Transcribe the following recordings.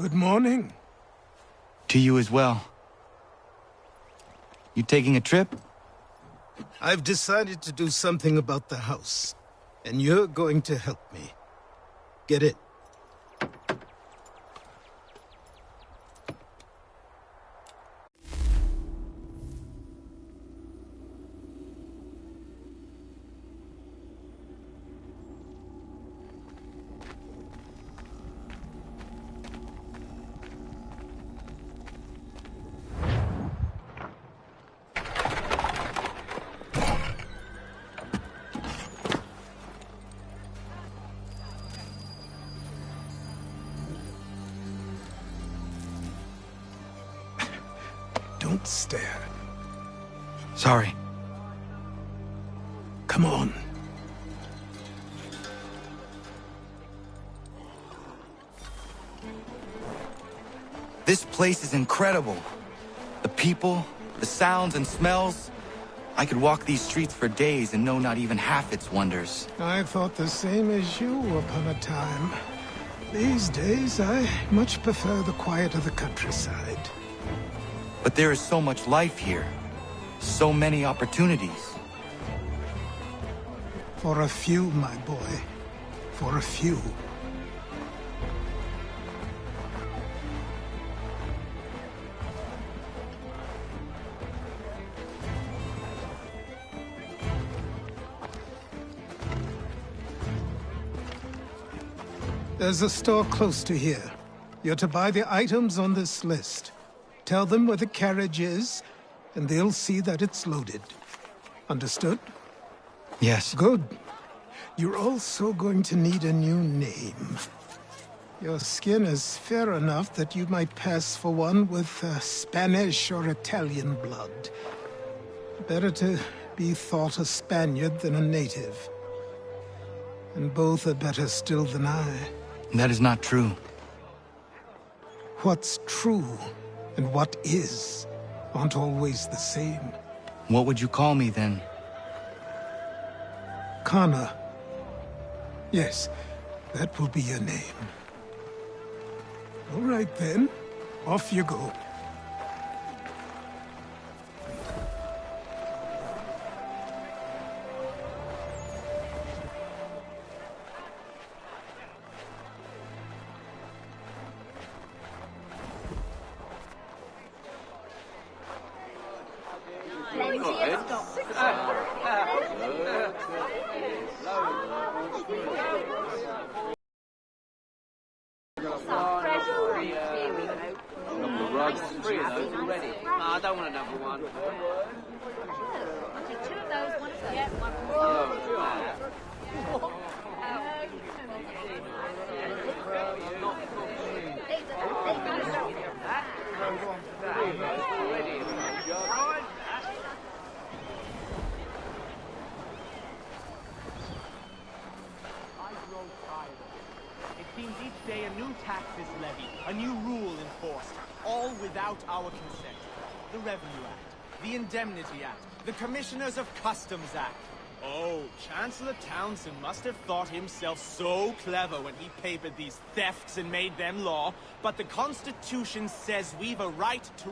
Good morning. To you as well. You taking a trip? I've decided to do something about the house, and you're going to help me. Get it? Don't stare. Sorry. Come on. This place is incredible. The people, the sounds and smells. I could walk these streets for days and know not even half its wonders. I thought the same as you upon a time. These days, I much prefer the quiet of the countryside. But there is so much life here. So many opportunities. For a few, my boy. For a few. There's a store close to here. You're to buy the items on this list. Tell them where the carriage is, and they'll see that it's loaded. Understood? Yes. Good. You're also going to need a new name. Your skin is fair enough that you might pass for one with Spanish or Italian blood. Better to be thought a Spaniard than a native. And both are better still than I. That is not true. What's true and what is aren't always the same. What would you call me then? Kana. Yes, that will be your name. All right then, off you go. I don't want another one. I'll take two of those, one of those. Yeah, It seems each day a new tax is levied, a new rule enforced, all without our consent. The Revenue Act, the Indemnity Act, the Commissioners of Customs Act. Oh, Chancellor Townsend must have thought himself so clever when he papered these thefts and made them law, but the Constitution says we've a right to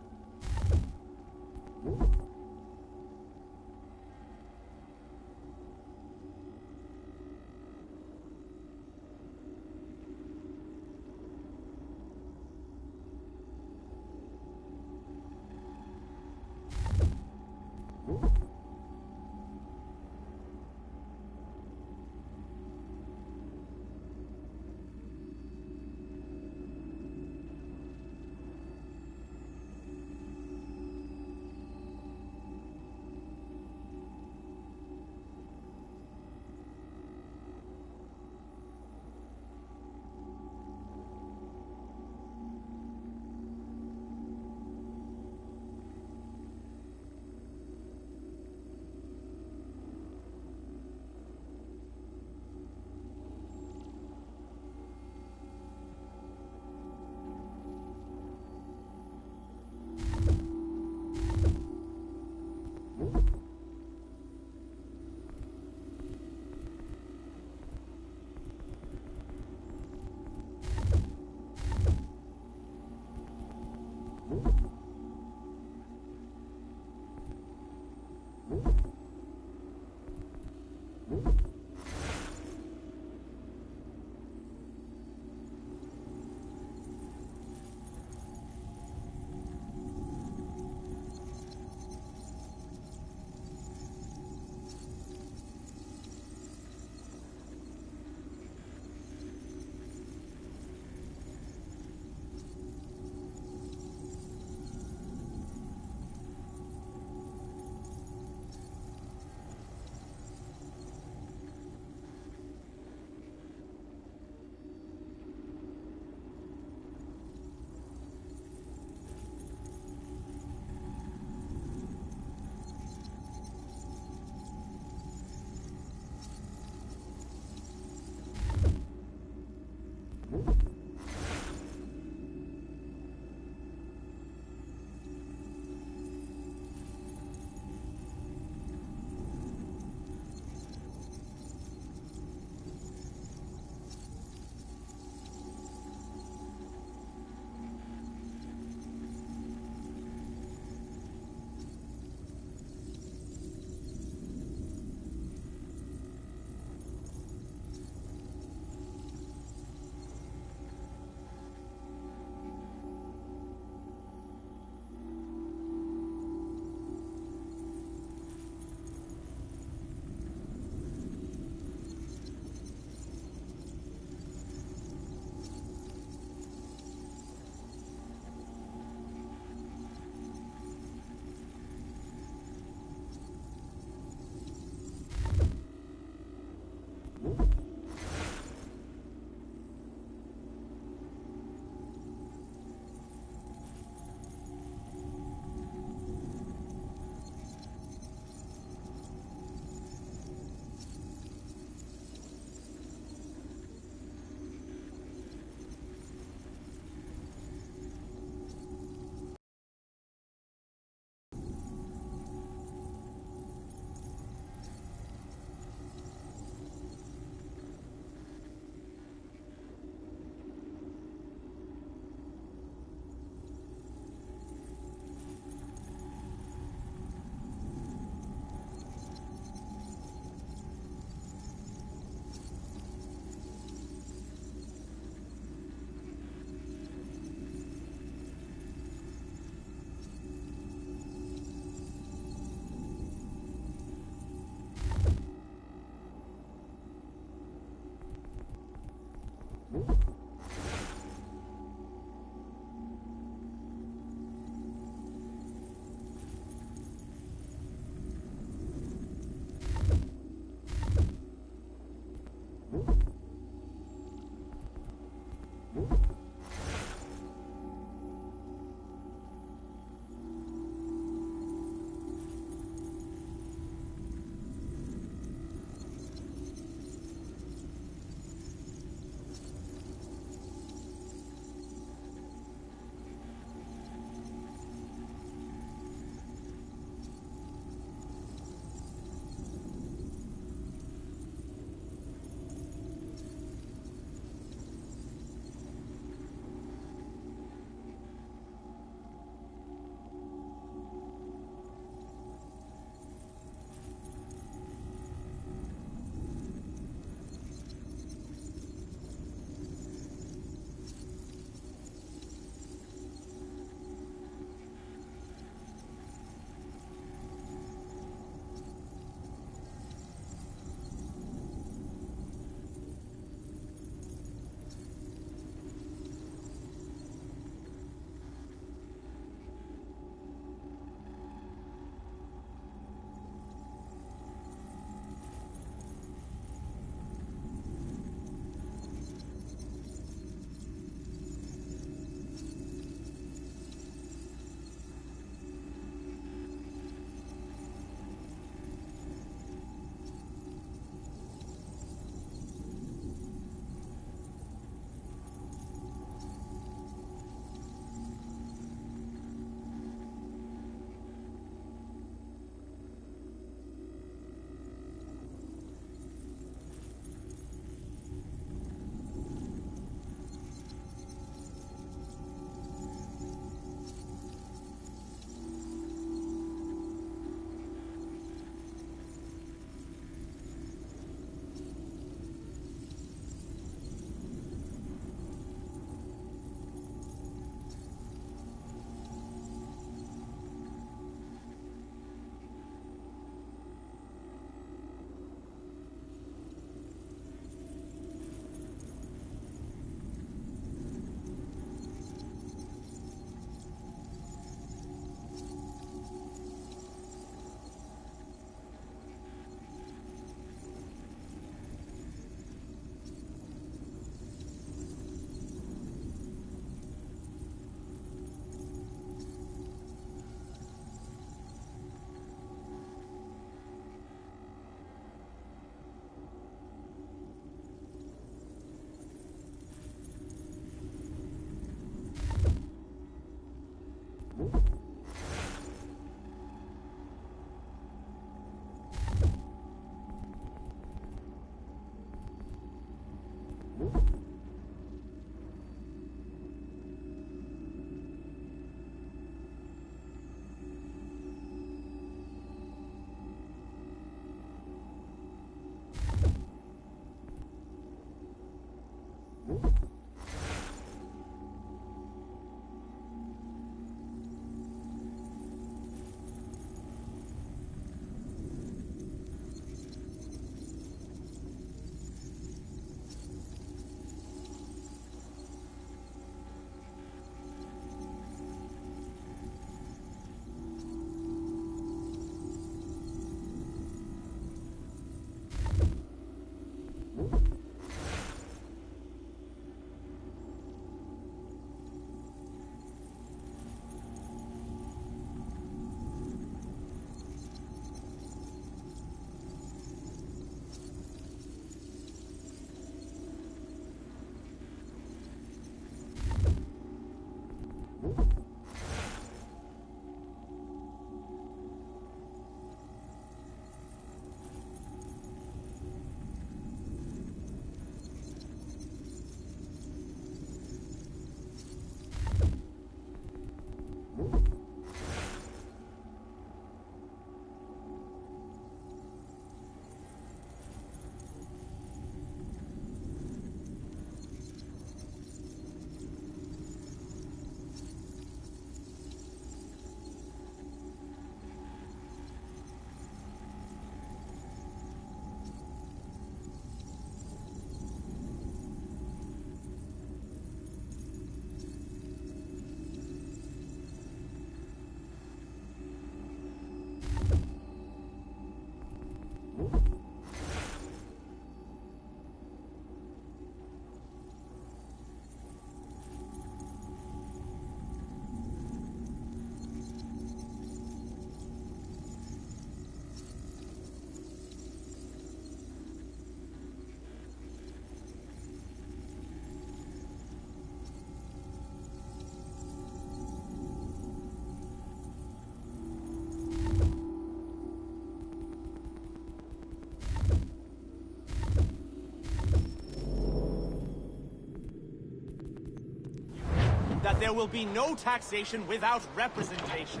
There will be no taxation without representation.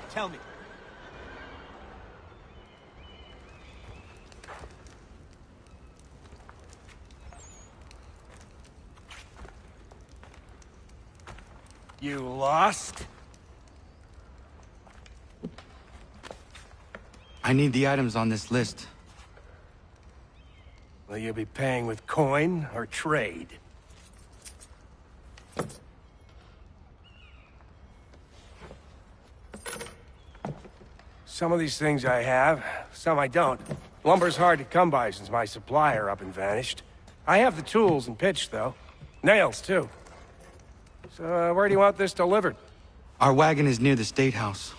Tell me. You lost? I need the items on this list. Will you be paying with coin or trade? Some of these things I have, some I don't. Lumber's hard to come by since my supplier up and vanished. I have the tools and pitch, though. Nails, too. So, where do you want this delivered? Our wagon is near the State House.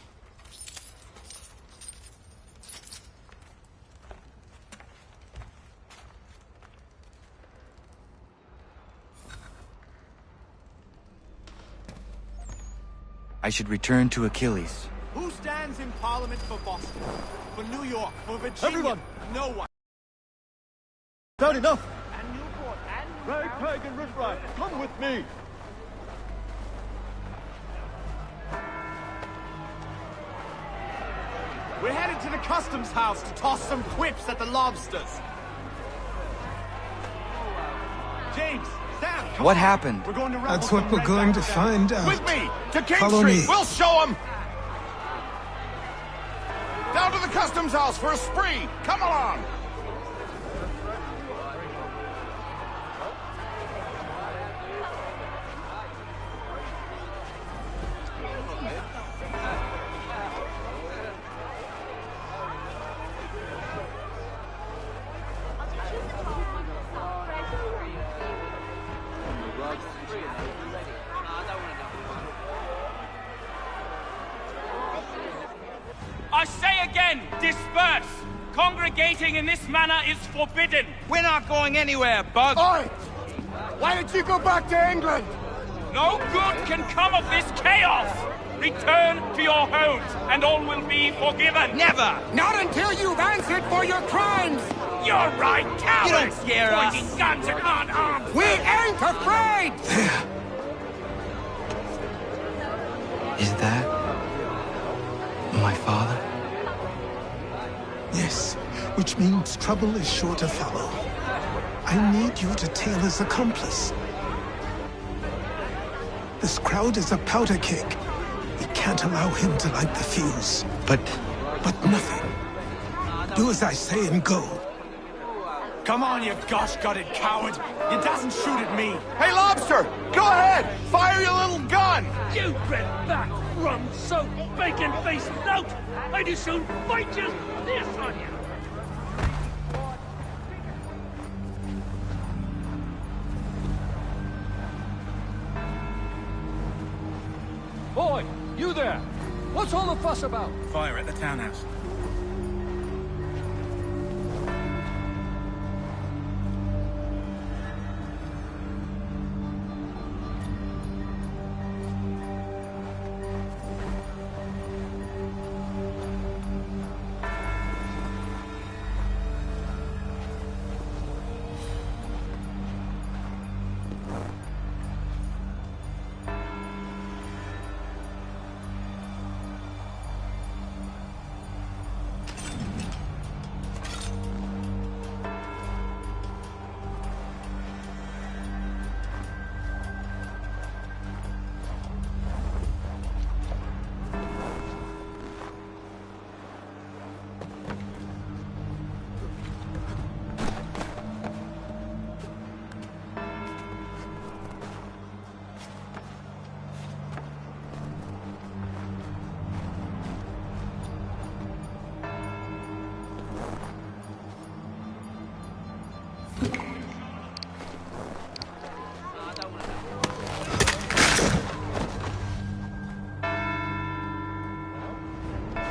I should return to Achilles. Who stands in Parliament for Boston? For New York? For Virginia? Everyone! No one. Not enough! And Newport and Ragtag and riffraff, come with me! We're headed to the customs house to toss some quips at the lobsters. James, Sam, come What on. happened? We're going to That's what we're going to find out. With me! To King Follow Street! me. We'll show 'em! Down to the customs house for a spree! Come along! I say again, disperse! Congregating in this manner is forbidden! We're not going anywhere, Bug! Oi! Why did you go back to England? No good can come of this chaos! Return to your homes, and all will be forgiven! Never! Not until you've answered for your crimes! You're right, cowards! You don't scare us. Pointing guns at unarmed! We ain't afraid! Is that my father? Yes, which means trouble is sure to follow. I need you to tail his accomplice. This crowd is a powder keg. We can't allow him to light the fuse. But But nothing. Do as I say and go. Come on, you gosh-gutted coward! You doesn't shoot at me! Hey, Lobster! Go ahead! Fire your little gun! You red-back, rum-soaked, bacon-faced lout! I'd as soon fight just this on you! Boy, you there! What's all the fuss about? Fire at the townhouse.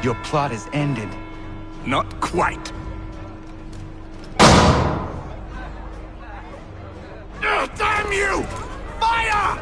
Your plot is ended. Not quite. Damn you! Fire!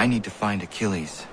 I need to find Achilles.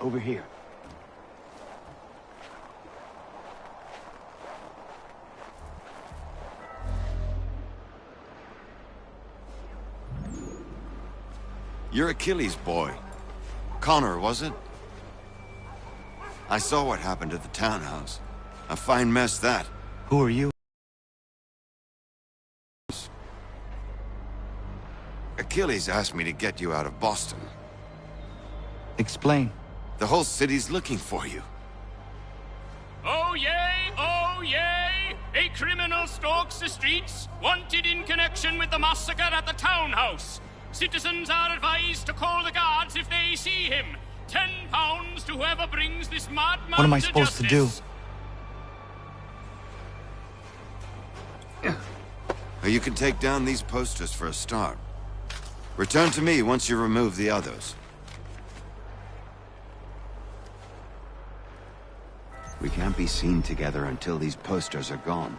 Over here. You're Achilles' boy. Connor, was it? I saw what happened at the townhouse. A fine mess, that. Who are you? Achilles asked me to get you out of Boston. Explain. The whole city's looking for you. Oh yay! Oh yay! A criminal stalks the streets, wanted in connection with the massacre at the townhouse. Citizens are advised to call the guards if they see him. £10 to whoever brings this madman. What am I supposed to do? You can take down these posters for a start. Return to me once you remove the others. We can't be seen together until these posters are gone.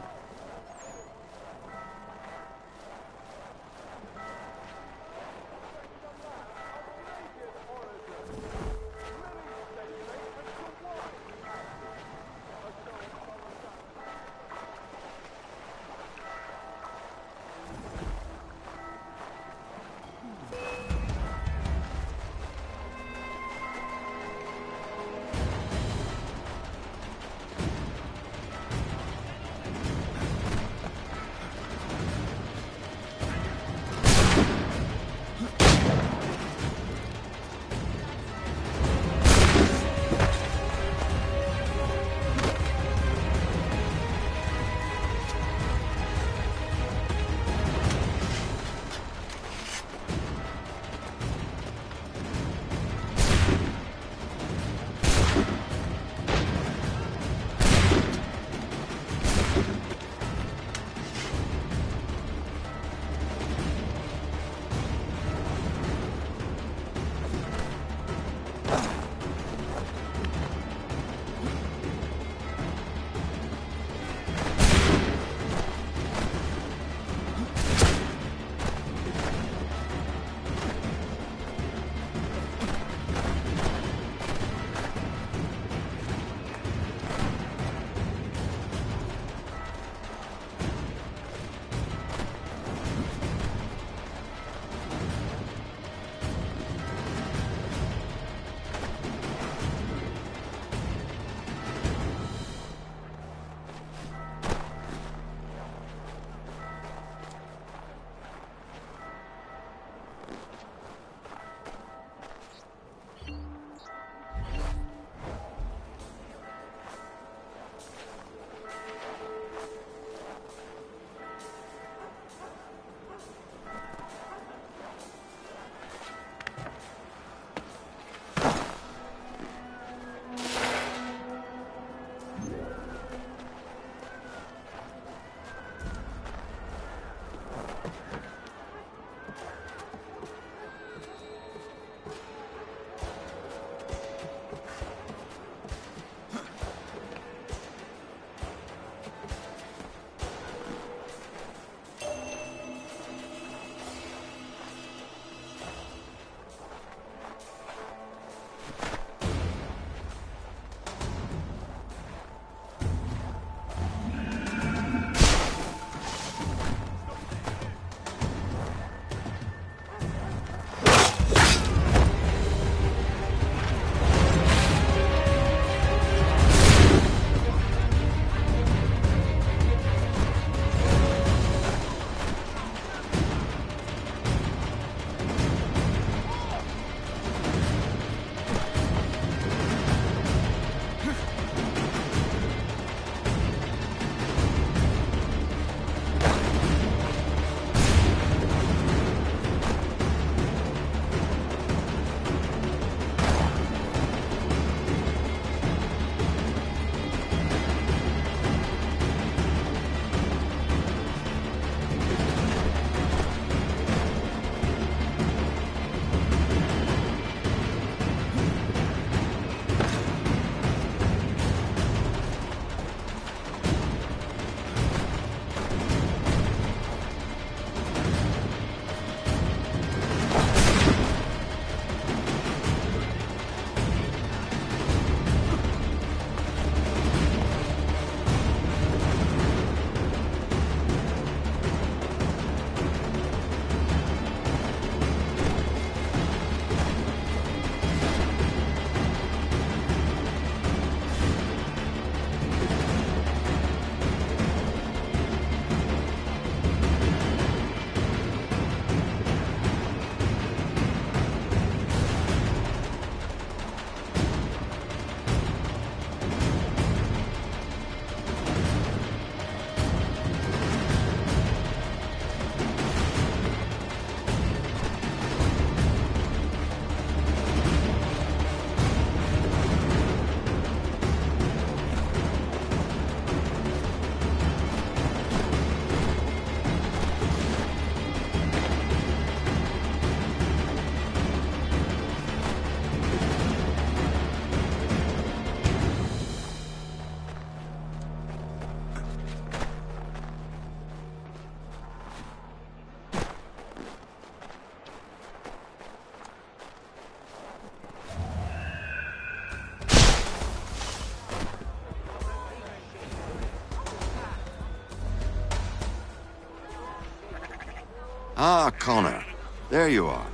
Ah, Connor. There you are.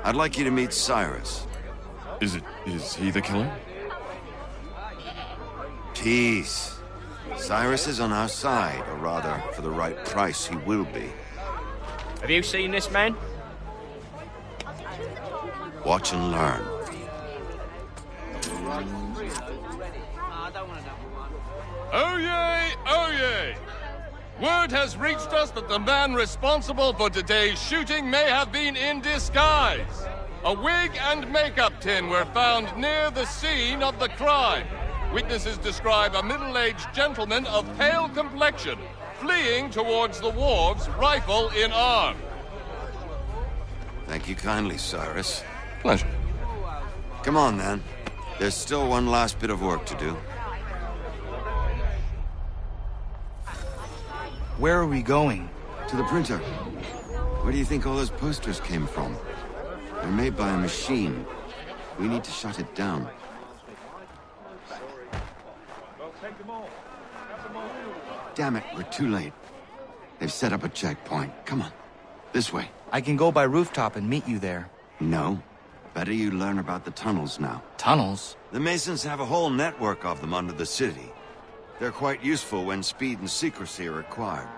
I'd like you to meet Cyrus. Is he the killer? Peace. Cyrus is on our side, or rather, for the right price, he will be. Have you seen this man? Watch and learn. Oh yay, oh yay! Word has reached us that the man responsible for today's shooting may have been in disguise. A wig and makeup tin were found near the scene of the crime. Witnesses describe a middle-aged gentleman of pale complexion fleeing towards the wharves, rifle in arm. Thank you kindly, Cyrus. Pleasure. Come on, then. There's still one last bit of work to do. Where are we going? To the printer. Where do you think all those posters came from? They're made by a machine. We need to shut it down. Damn it, we're too late. They've set up a checkpoint. Come on. This way. I can go by rooftop and meet you there. No. Better you learn about the tunnels now. Tunnels? The Masons have a whole network of them under the city. They're quite useful when speed and secrecy are required.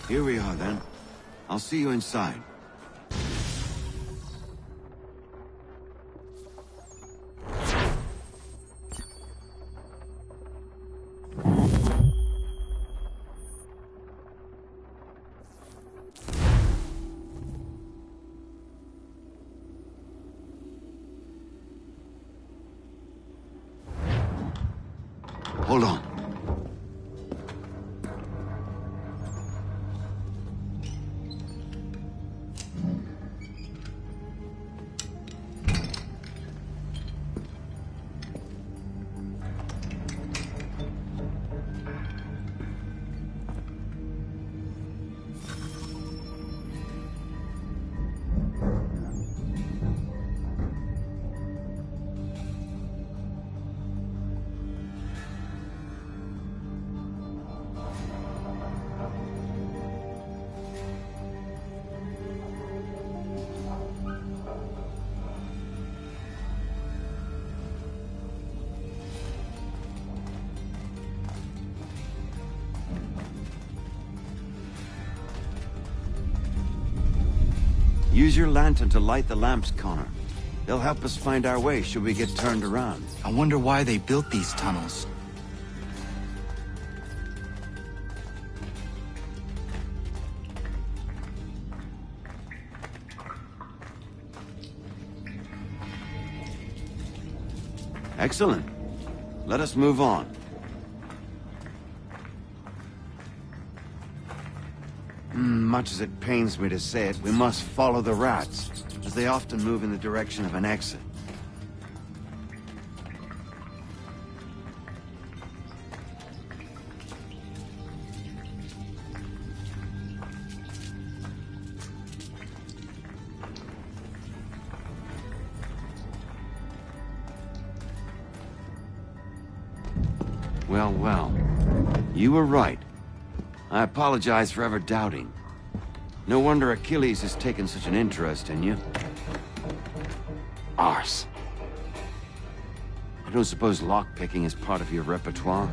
Here we are, then. I'll see you inside. Hold on. Use your lantern to light the lamps, Connor. They'll help us find our way should we get turned around. I wonder why they built these tunnels. Excellent. Let us move on. Much as it pains me to say it, we must follow the rats, as they often move in the direction of an exit. Well. You were right. I apologize for ever doubting. No wonder Achilles has taken such an interest in you. Arse. I don't suppose lockpicking is part of your repertoire?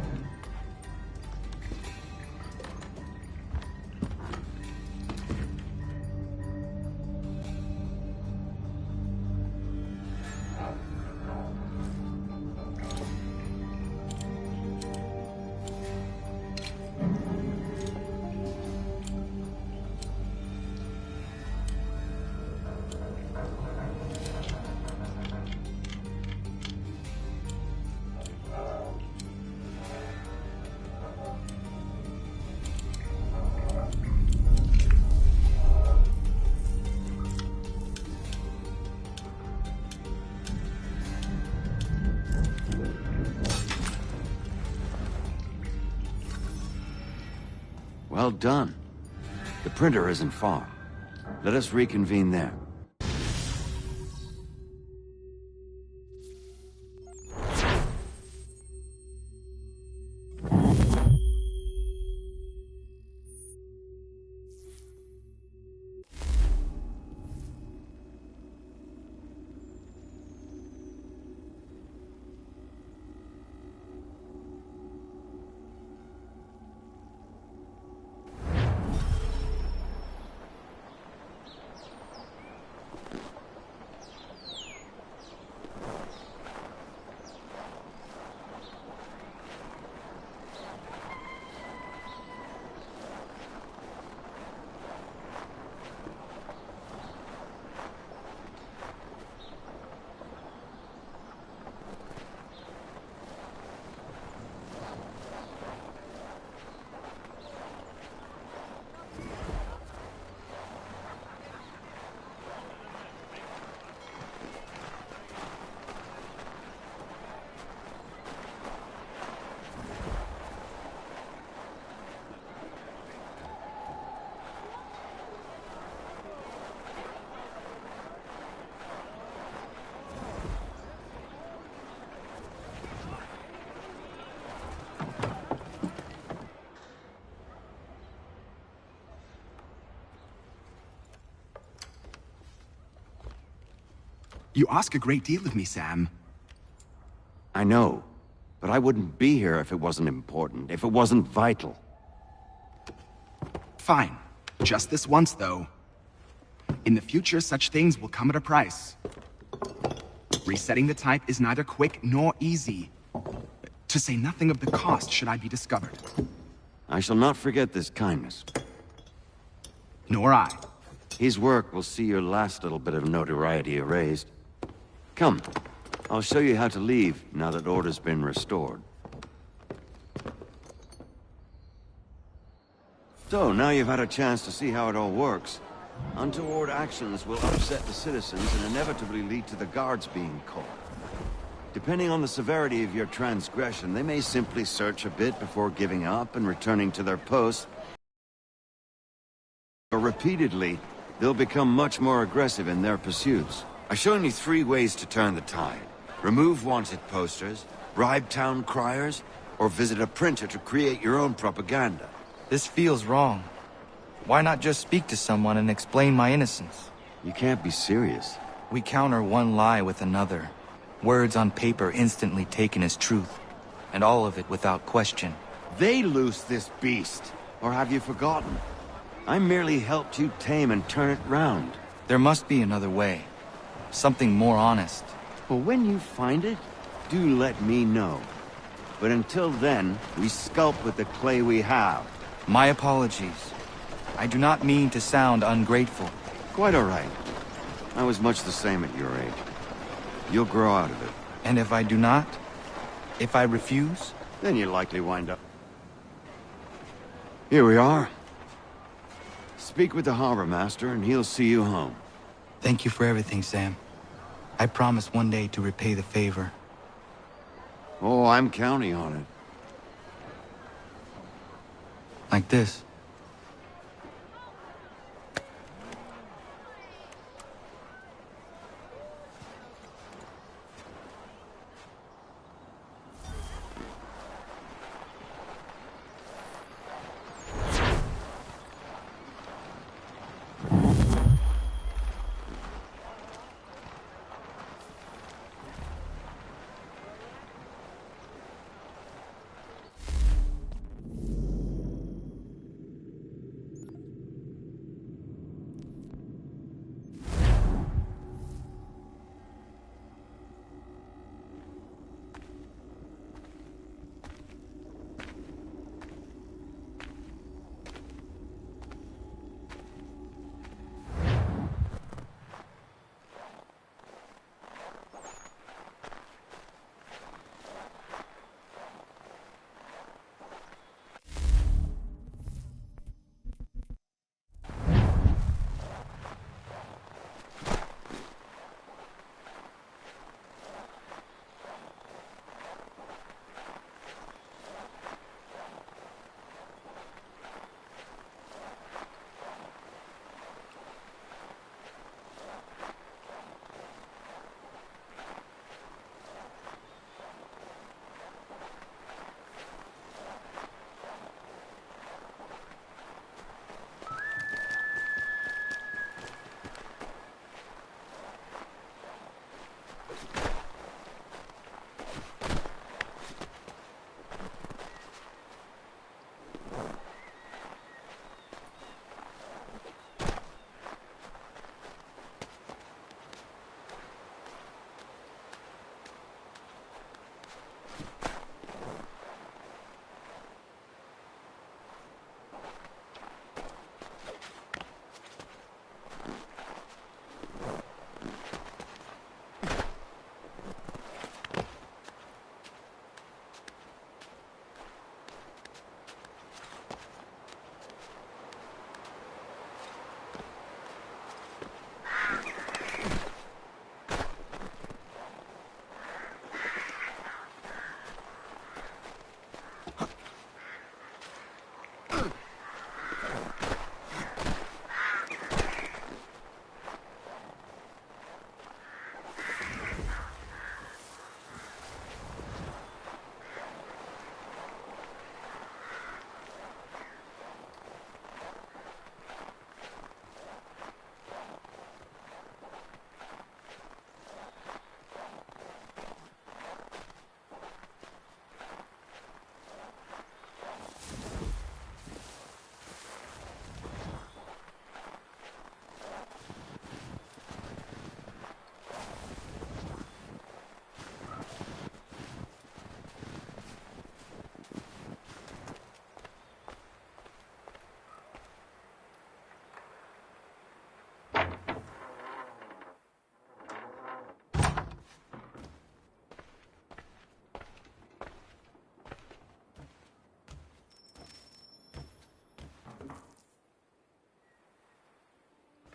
Well done. The printer isn't far. Let us reconvene there. You ask a great deal of me, Sam. I know, but I wouldn't be here if it wasn't important, if it wasn't vital. Fine. Just this once, though. In the future, such things will come at a price. Resetting the type is neither quick nor easy. To say nothing of the cost should I be discovered. I shall not forget this kindness. Nor I. His work will see your last little bit of notoriety erased. Come, I'll show you how to leave now that order's been restored. So, now you've had a chance to see how it all works. Untoward actions will upset the citizens and inevitably lead to the guards being called. Depending on the severity of your transgression, they may simply search a bit before giving up and returning to their posts. Or repeatedly, they'll become much more aggressive in their pursuits. I've shown you 3 ways to turn the tide. Remove wanted posters, bribe town criers, or visit a printer to create your own propaganda. This feels wrong. Why not just speak to someone and explain my innocence? You can't be serious. We counter one lie with another. Words on paper instantly taken as truth. And all of it without question. They loose this beast. Or have you forgotten? I merely helped you tame and turn it round. There must be another way. Something more honest. Well, when you find it, do let me know. But until then, we sculpt with the clay we have. My apologies. I do not mean to sound ungrateful. Quite all right. I was much the same at your age. You'll grow out of it. And if I do not? If I refuse? Then you'll likely wind up. Here we are. Speak with the harbor master and he'll see you home. Thank you for everything, Sam. I promise one day to repay the favor. Oh, I'm counting on it. Like this.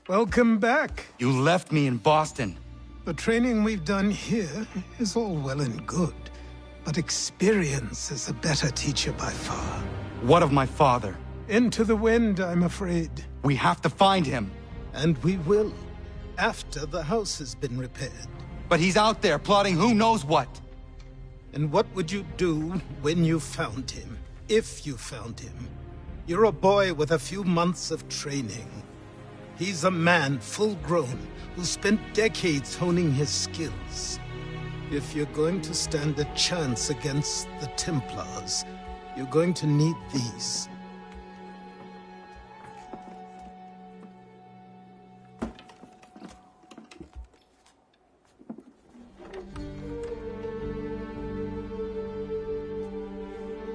Welcome back. You left me in Boston. The training we've done here is all well and good, but experience is a better teacher by far. What of my father? Into the wind, I'm afraid. We have to find him. And we will, after the house has been repaired. But he's out there plotting who knows what. And what would you do when you found him? If you found him? You're a boy with a few months of training. He's a man, full-grown, who spent decades honing his skills. If you're going to stand a chance against the Templars, you're going to need these.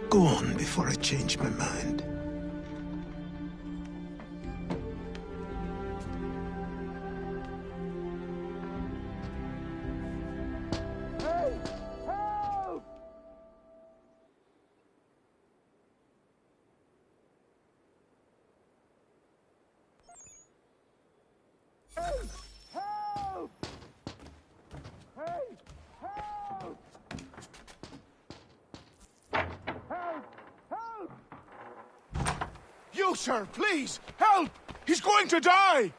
Go on before I change my mind. You, sir, please, help! He's going to die!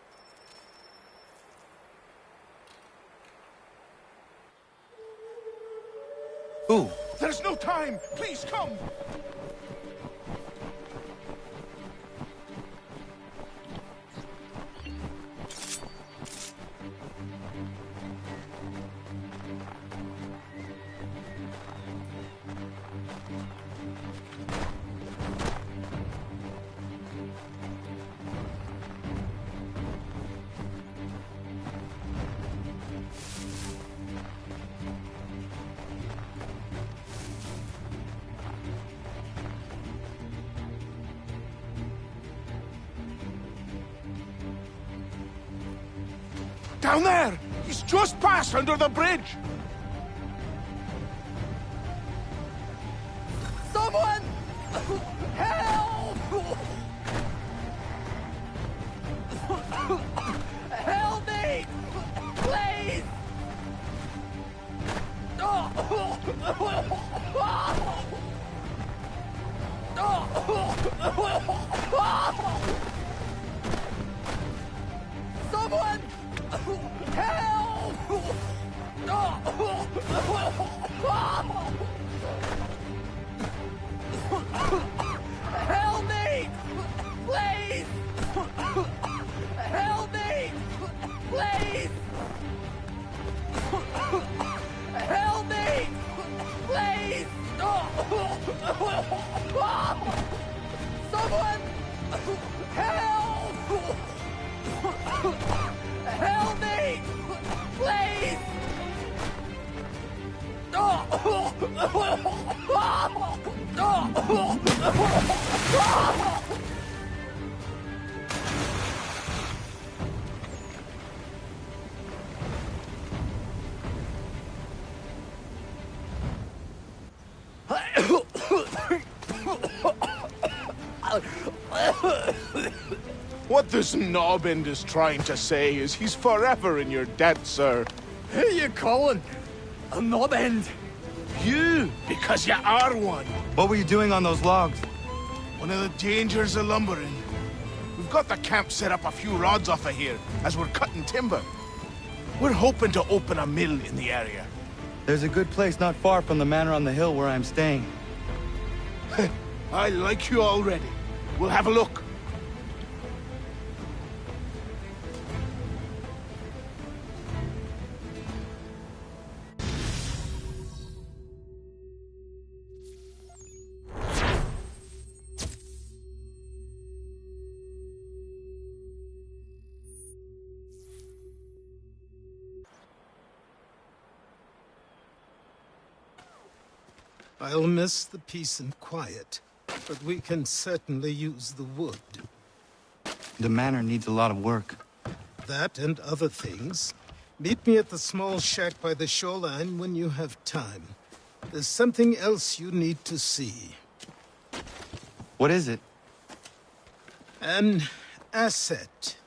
Who? There's no time! Please, come! Down there! He's just passed under the bridge! Someone! Help! Help me! Please! Someone! Help! Help me! Please! Help me! Please! Help me! Please! Someone! Help! Help me! Please! What this knobbend is trying to say is he's forever in your debt, sir. Who you calling? A knob-end? You, because you are one. What were you doing on those logs? One of the dangers of lumbering. We've got the camp set up a few rods off of here, as we're cutting timber. We're hoping to open a mill in the area. There's a good place not far from the manor on the hill where I'm staying. I like you already. We'll have a look. I'll miss the peace and quiet, but we can certainly use the wood. The manor needs a lot of work. That and other things. Meet me at the small shack by the shoreline when you have time. There's something else you need to see. What is it? An asset.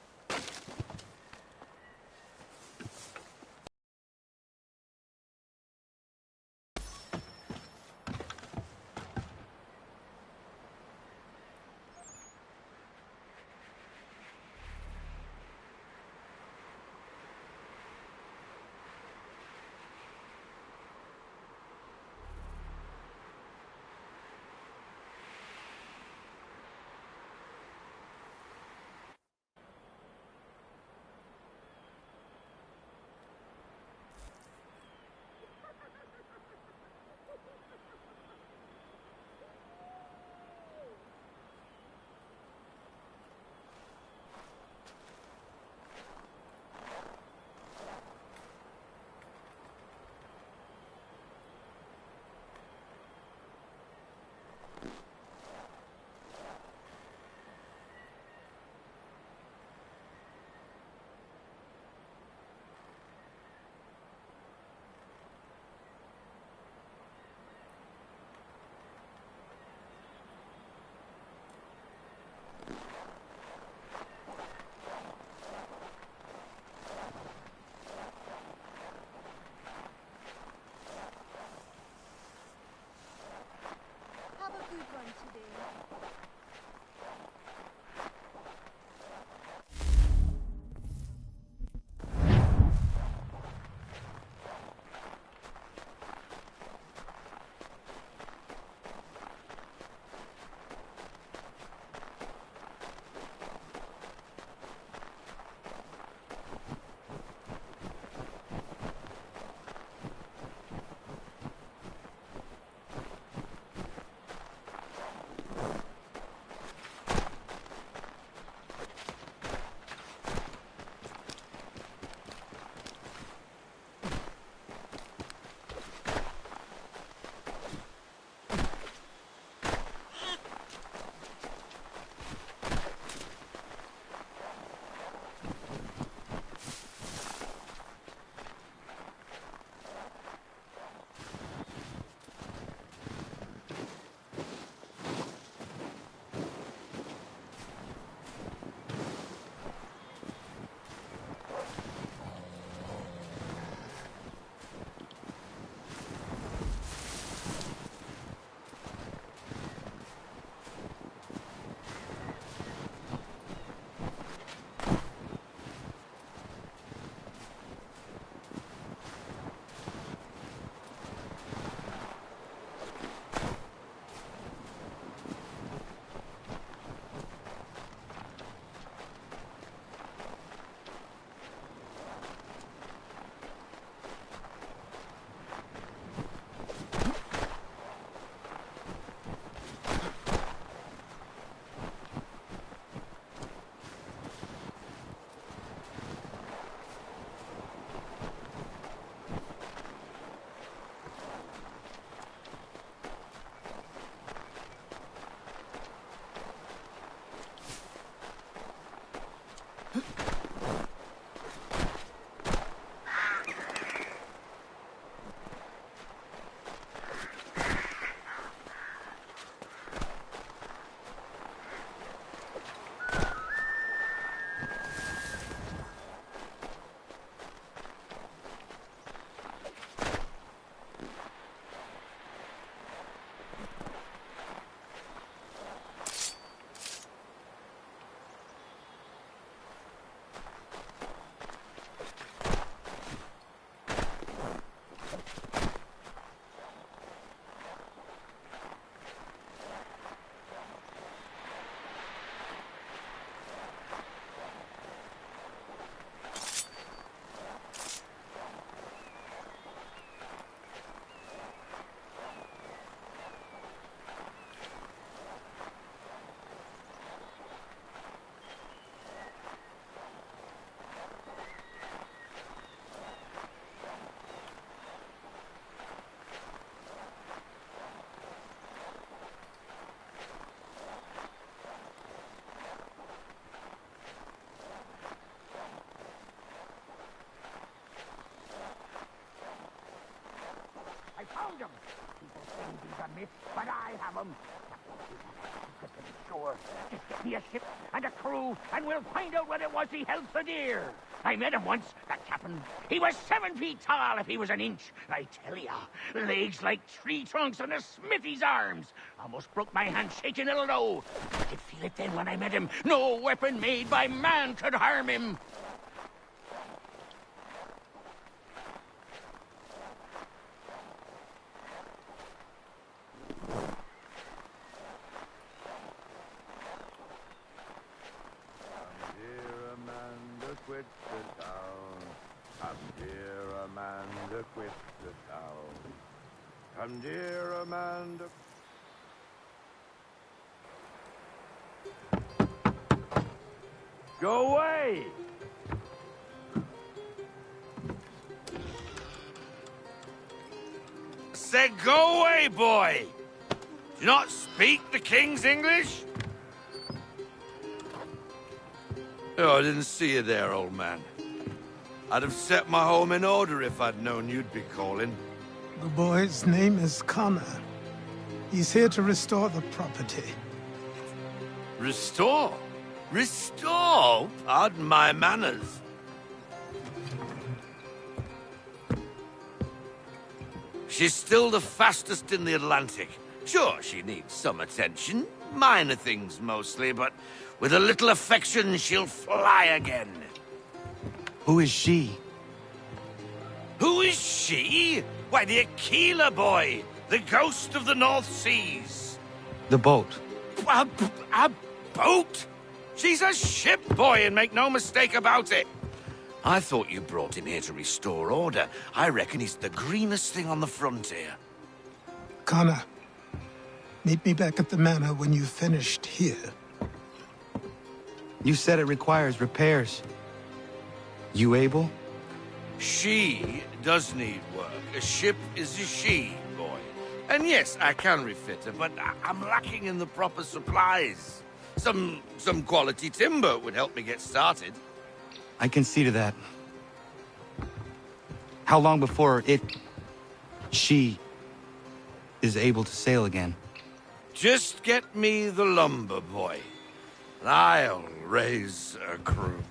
found him. People say he's a myth, but I have him. Sure. Just get me a ship and a crew, and we'll find out what it was he held so dear. I met him once, that captain. He was 7 feet tall if he was an inch. I tell ya, legs like tree trunks and a smithy's arms. Almost broke my hand shaking it'll know. I could feel it then when I met him. No weapon made by man could harm him. Quit the town. Come, dear Amanda, quit the town. Come, dear Amanda. Go away! I said go away, boy! Do you not speak the King's English? Oh, I didn't see you there, old man. I'd have set my home in order if I'd known you'd be calling. The boy's name is Connor. He's here to restore the property. Restore? Restore? Pardon my manners. She's still the fastest in the Atlantic. Sure, she needs some attention. Minor things mostly, but with a little affection, she'll fly again. Who is she? Who is she? Why, the Aquila boy, the ghost of the North Seas. The boat. A boat? She's a ship, boy, and make no mistake about it. I thought you brought him here to restore order. I reckon he's the greenest thing on the frontier. Connor, meet me back at the manor when you've finished here. You said it requires repairs. You able? She does need work. A ship is a she, boy. And yes, I can refit her, but I'm lacking in the proper supplies. Some quality timber would help me get started. I can see to that. How long before she is able to sail again? Just get me the lumber, boy. And I'll raise a crew.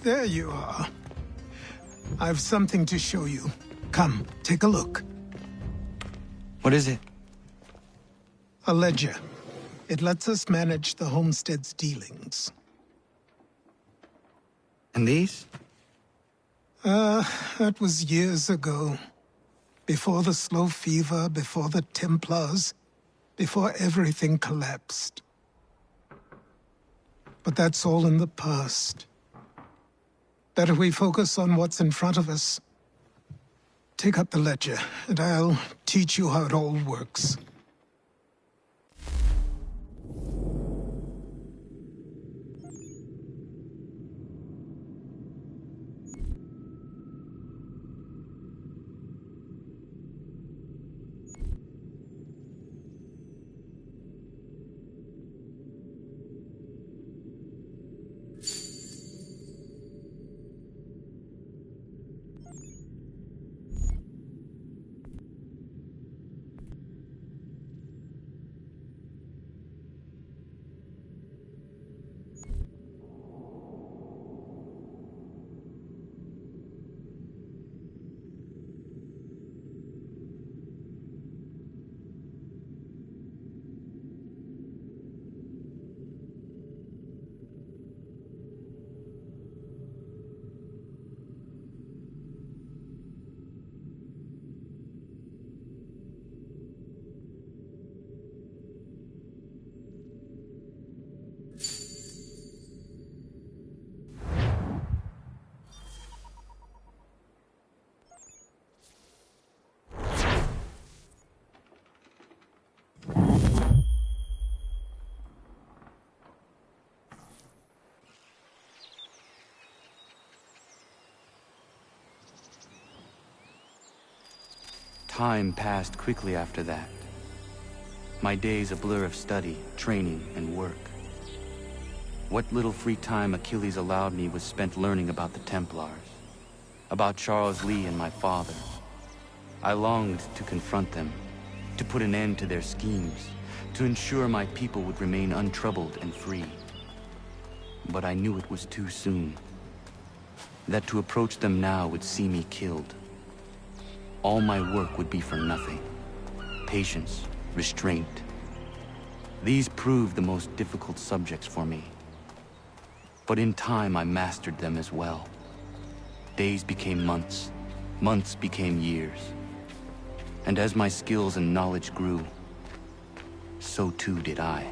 there you are. I've something to show you. Come, take a look. What is it? A ledger. It lets us manage the homestead's dealings. And these? That was years ago. Before the slow fever, before the Templars, before everything collapsed. But that's all in the past. Better we focus on what's in front of us. Take up the ledger, and I'll teach you how it all works. Time passed quickly after that. My days a blur of study, training, and work. What little free time Achilles allowed me was spent learning about the Templars, about Charles Lee and my father. I longed to confront them, to put an end to their schemes, to ensure my people would remain untroubled and free. But I knew it was too soon, that to approach them now would see me killed. All my work would be for nothing. Patience, restraint. These proved the most difficult subjects for me. But in time, I mastered them as well. Days became months. Months became years. And as my skills and knowledge grew, so too did I.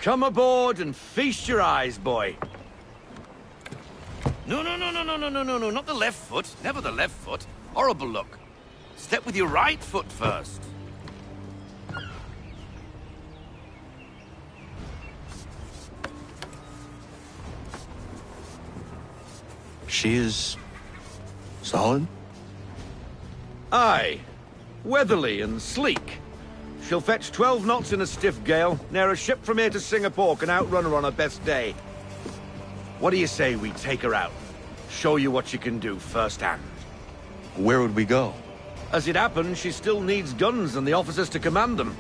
Come aboard and feast your eyes, boy. No, not the left foot. Never the left foot. Horrible look. Step with your right foot first. She is... solid? Aye. Weatherly and sleek. She'll fetch 12 knots in a stiff gale, near a ship from here to Singapore can outrun her on her best day. What do you say we take her out? Show you what she can do firsthand. Where would we go? As it happens, she still needs guns and the officers to command them.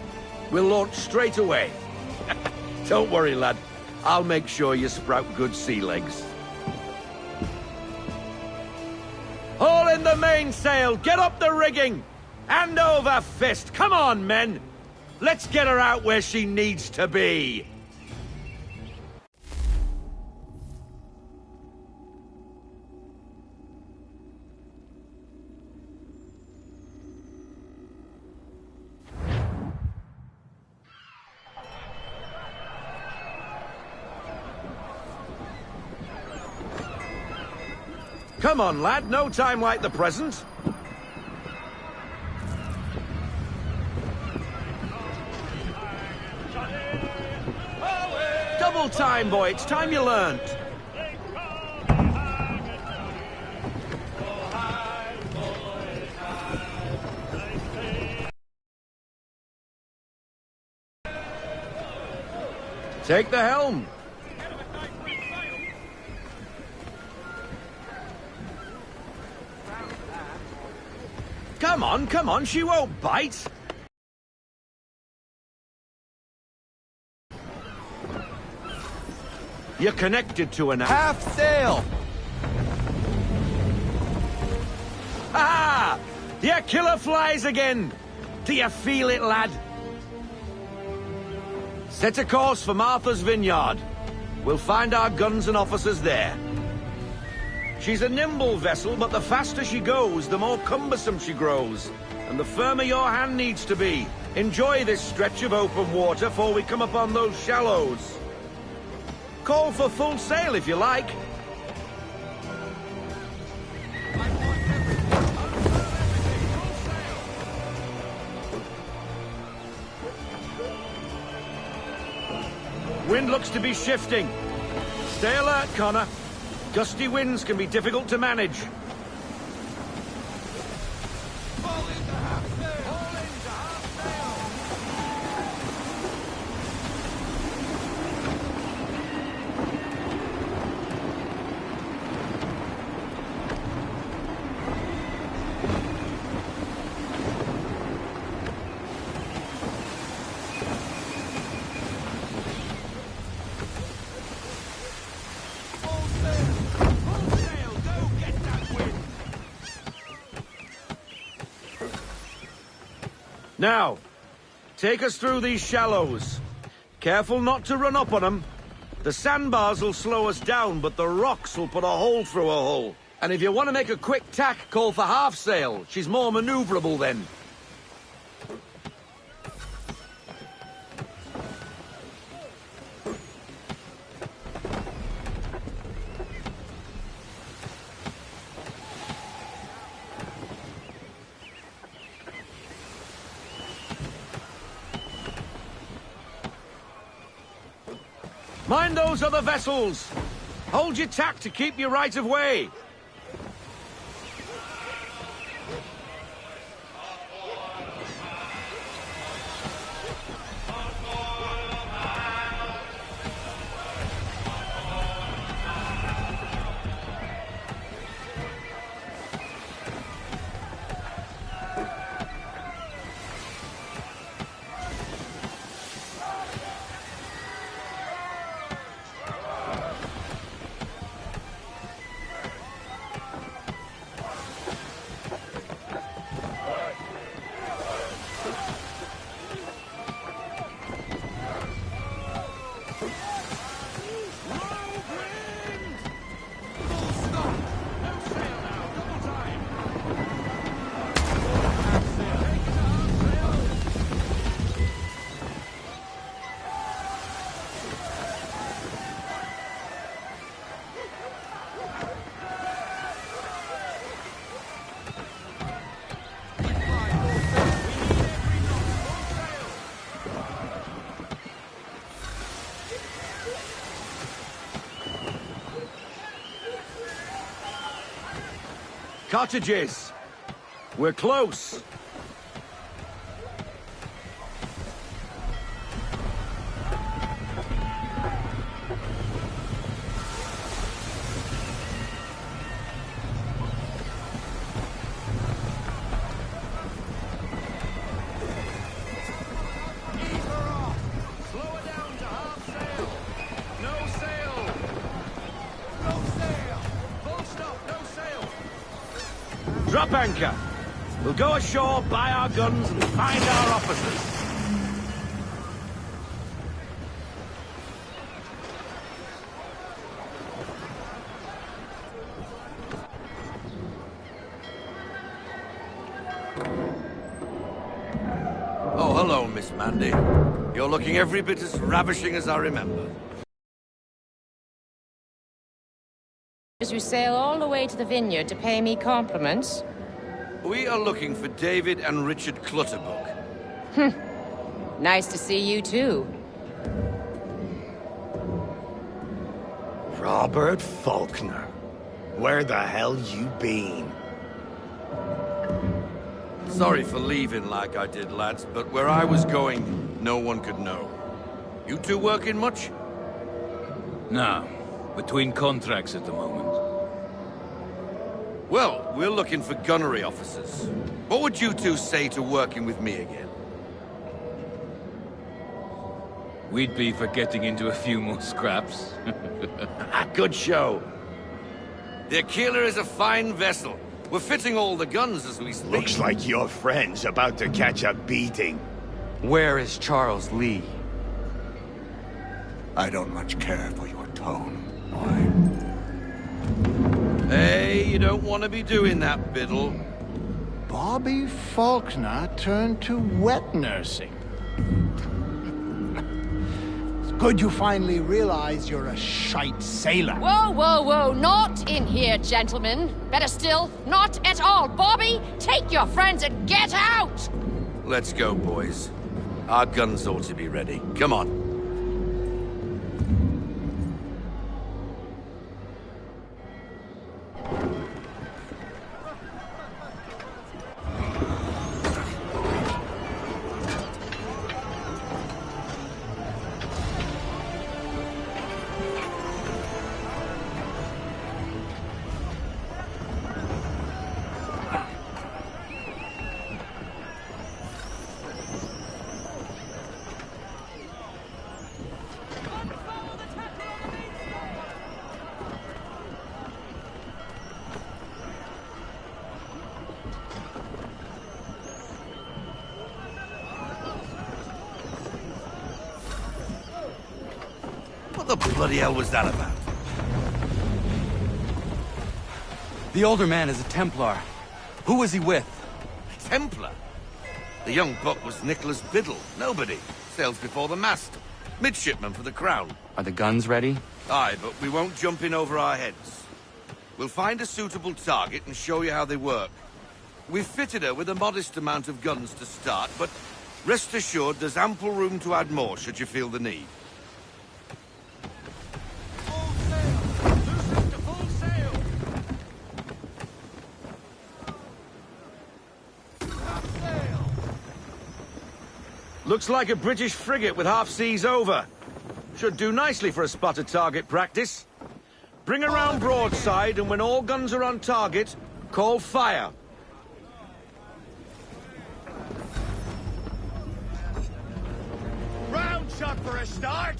We'll launch straight away. Don't worry, lad. I'll make sure you sprout good sea legs. Haul in the mainsail! Get up the rigging! Hand over fist! Come on, men! Let's get her out where she needs to be! Come on, lad. No time like the present. Double time, boy. It's time you learned. Take the helm. Come on, she won't bite. You're connected to an half sail. Ah! Your killer flies again. Do you feel it, lad? Set a course for Martha's Vineyard. We'll find our guns and officers there. She's a nimble vessel, but the faster she goes, the more cumbersome she grows. And the firmer your hand needs to be. Enjoy this stretch of open water before we come upon those shallows. Call for full sail if you like. Wind looks to be shifting. Stay alert, Connor. Gusty winds can be difficult to manage. Now, take us through these shallows. Careful not to run up on them. The sandbars will slow us down, but the rocks will put a hole through a hole. And if you want to make a quick tack, call for half sail. She's more maneuverable then. Mind those other vessels! Hold your tack to keep your right of way! Cottages. We're close. Drop anchor. We'll go ashore, buy our guns, and find our officers. Oh, hello, Miss Mandy. You're looking every bit as ravishing as I remember. As you sail all the way to the vineyard to pay me compliments? We are looking for David and Richard Clutterbuck. Nice to see you, too. Robert Faulkner. Where the hell you been? Sorry for leaving like I did, lads, but where I was going, no one could know. You two working much? No. Between contracts at the moment. Well, we're looking for gunnery officers. What would you two say to working with me again? We'd be for getting into a few more scraps. Good show. The Aquila is a fine vessel. We're fitting all the guns as we speak. Looks like your friend's about to catch a beating. Where is Charles Lee? I don't much care for your tone. Hey, you don't want to be doing that, Biddle. Bobby Faulkner turned to wet nursing. It's good you finally realize you're a shite sailor. Whoa, whoa, whoa, not in here, gentlemen. Better still, not at all. Bobby, take your friends and get out! Let's go, boys. Our guns ought to be ready. Come on. What the bloody hell was that about? The older man is a Templar. Who was he with? A Templar? The young buck was Nicholas Biddle. Nobody. Sails before the mast. Midshipman for the Crown. Are the guns ready? Aye, but we won't jump in over our heads. We'll find a suitable target and show you how they work. We've fitted her with a modest amount of guns to start, but rest assured there's ample room to add more should you feel the need. Looks like a British frigate with half seas over. Should do nicely for a spotted target practice. Bring around broadside, and when all guns are on target, call fire. Round shot for a start!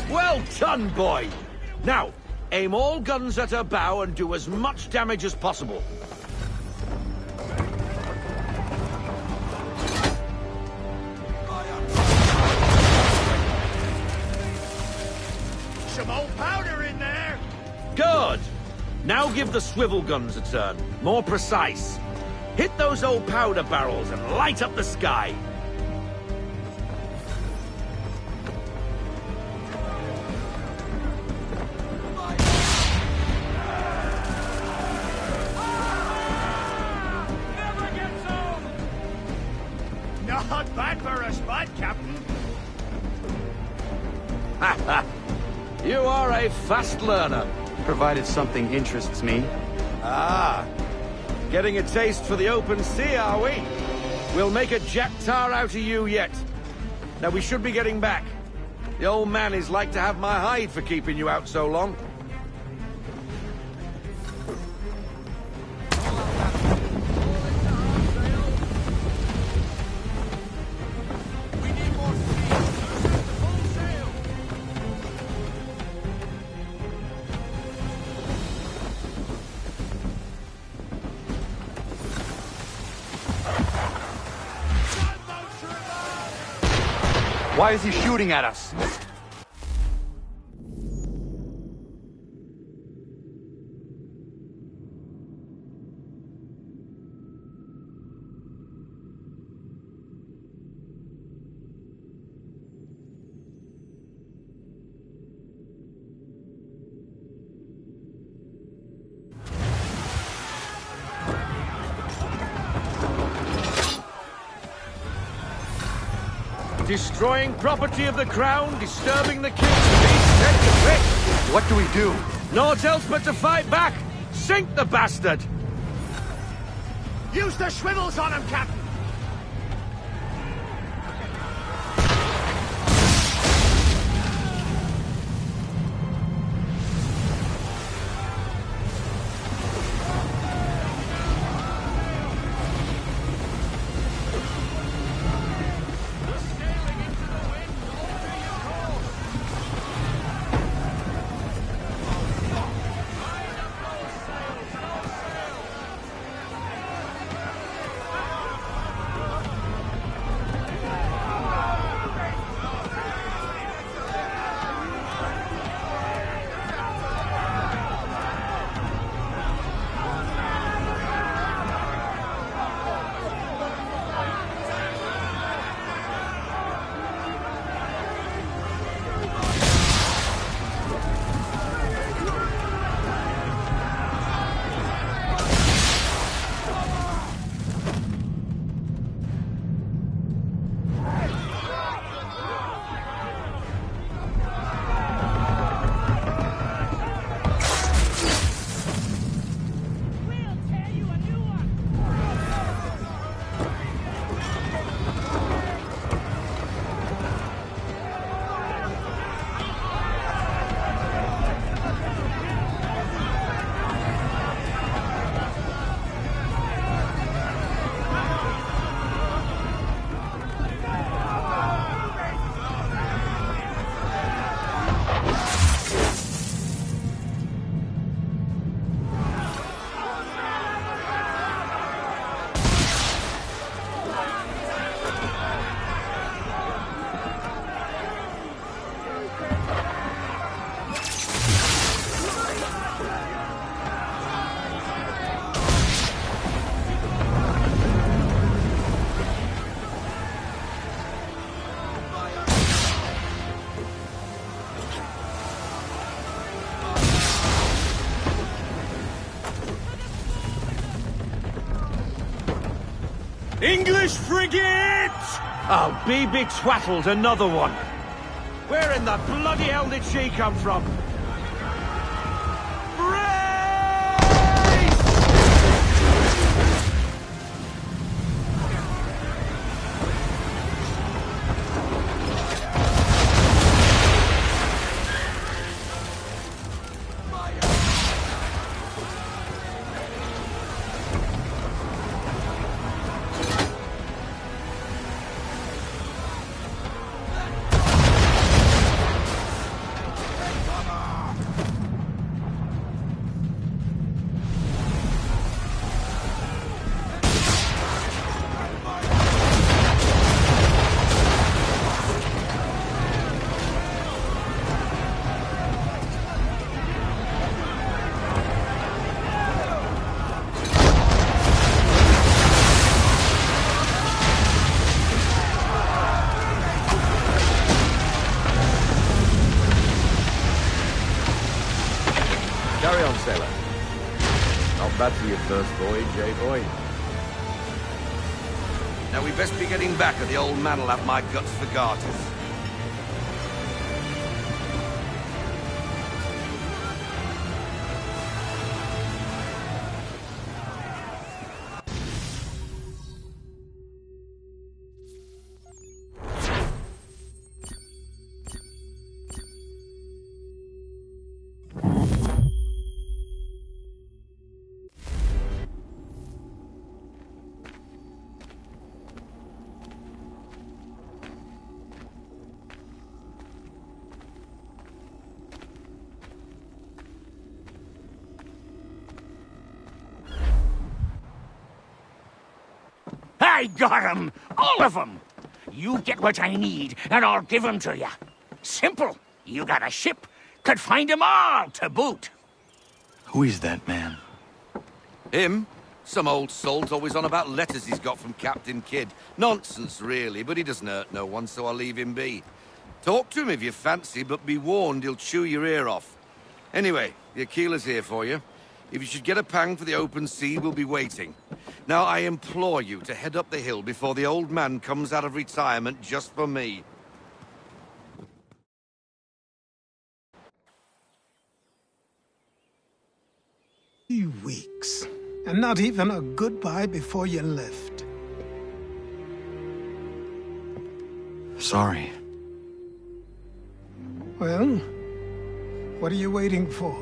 Well done, boy! Now, aim all guns at her bow and do as much damage as possible. Some old powder in there! Good! Now give the swivel guns a turn. More precise. Hit those old powder barrels and light up the sky. Not bad for a spot, Captain. You are a fast learner. Provided something interests me. Ah, getting a taste for the open sea, are we? We'll make a jack tar out of you yet. Now we should be getting back. The old man is like to have my hide for keeping you out so long. Why is he shooting at us? Destroying property of the crown, disturbing the king's peace, set to quit. What do we do? Naught else but to fight back. Sink the bastard. Use the swivels on him, Captain! English frigate! Oh, be betwattled, another one. Where in the bloody hell did she come from? Carry on, sailor. Not bad for your first voyage, eh, boy? Now we best be getting back, or the old man'll have my guts for garters. I got 'em! All of 'em! You get what I need, and I'll give 'em to you. Simple. You got a ship. Could find 'em all to boot. Who is that man? Him? Some old salt always on about letters he's got from Captain Kidd. Nonsense, really, but he doesn't hurt no one, so I'll leave him be. Talk to him if you fancy, but be warned he'll chew your ear off. Anyway, the Aquila's here for you. If you should get a pang for the open sea, we'll be waiting. Now, I implore you to head up the hill before the old man comes out of retirement just for me. 3 weeks. And not even a goodbye before you left. Sorry. Well, what are you waiting for?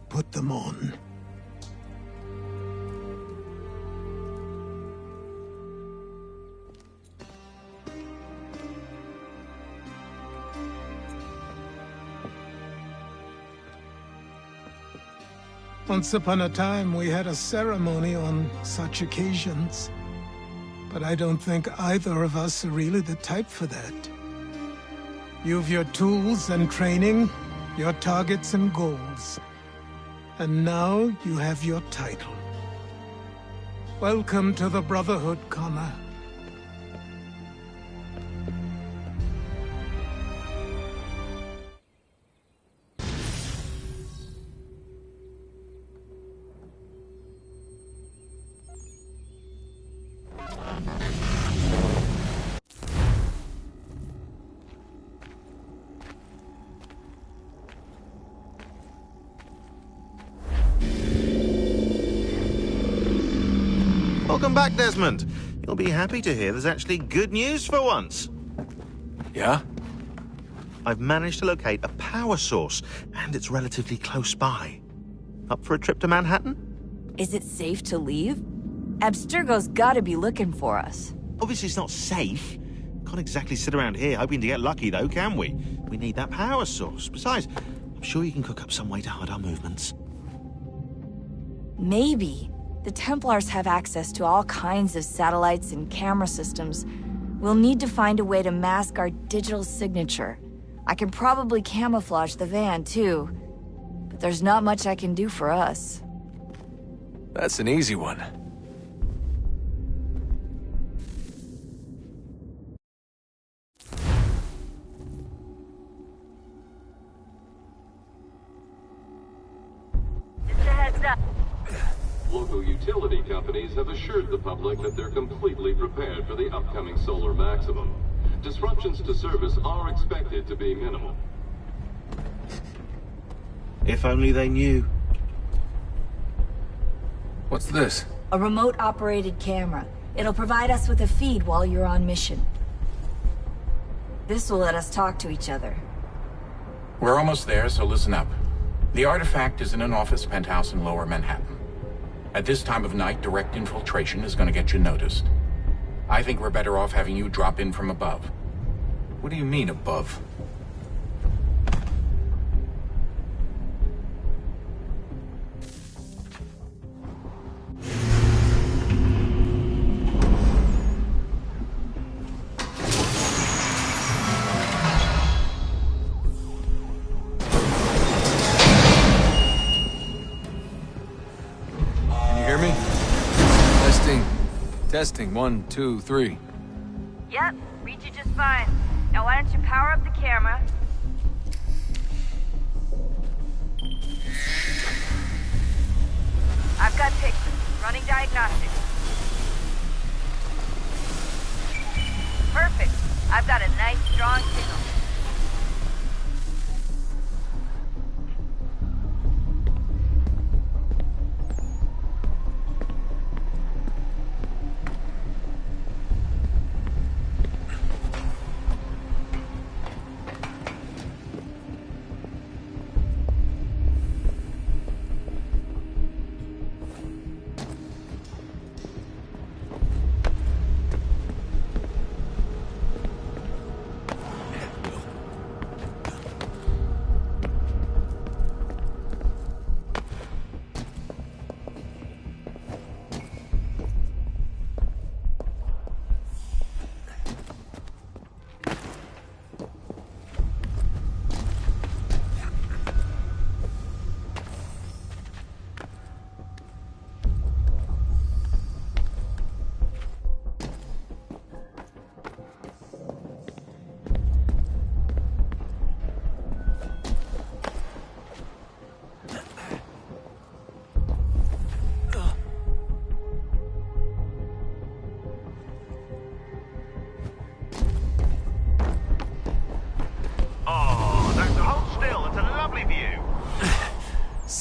Put them on. Once upon a time, we had a ceremony on such occasions. But I don't think either of us are really the type for that. You've your tools and training, your targets and goals. And now you have your title. Welcome to the Brotherhood, Connor. Welcome back, Desmond. You'll be happy to hear there's actually good news for once. Yeah? I've managed to locate a power source, and it's relatively close by. Up for a trip to Manhattan? Is it safe to leave? Abstergo's gotta be looking for us. Obviously it's not safe. Can't exactly sit around here hoping to get lucky, though, can we? We need that power source. Besides, I'm sure you can cook up some way to hide our movements. Maybe. The Templars have access to all kinds of satellites and camera systems. We'll need to find a way to mask our digital signature. I can probably camouflage the van, too. But there's not much I can do for us. That's an easy one. Just a heads up. Local utility companies have assured the public that they're completely prepared for the upcoming solar maximum. Disruptions to service are expected to be minimal. If only they knew. What's this? A remote-operated camera. It'll provide us with a feed while you're on mission. This will let us talk to each other. We're almost there, so listen up. The artifact is in an office penthouse in Lower Manhattan. At this time of night, direct infiltration is going to get you noticed. I think we're better off having you drop in from above. What do you mean, above? Testing, 1, 2, 3. Yep, read you just fine. Now why don't you power up the camera? I've got pictures. Running diagnostics. Perfect. I've got a nice, strong signal.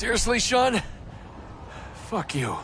Seriously, Sean? Fuck you.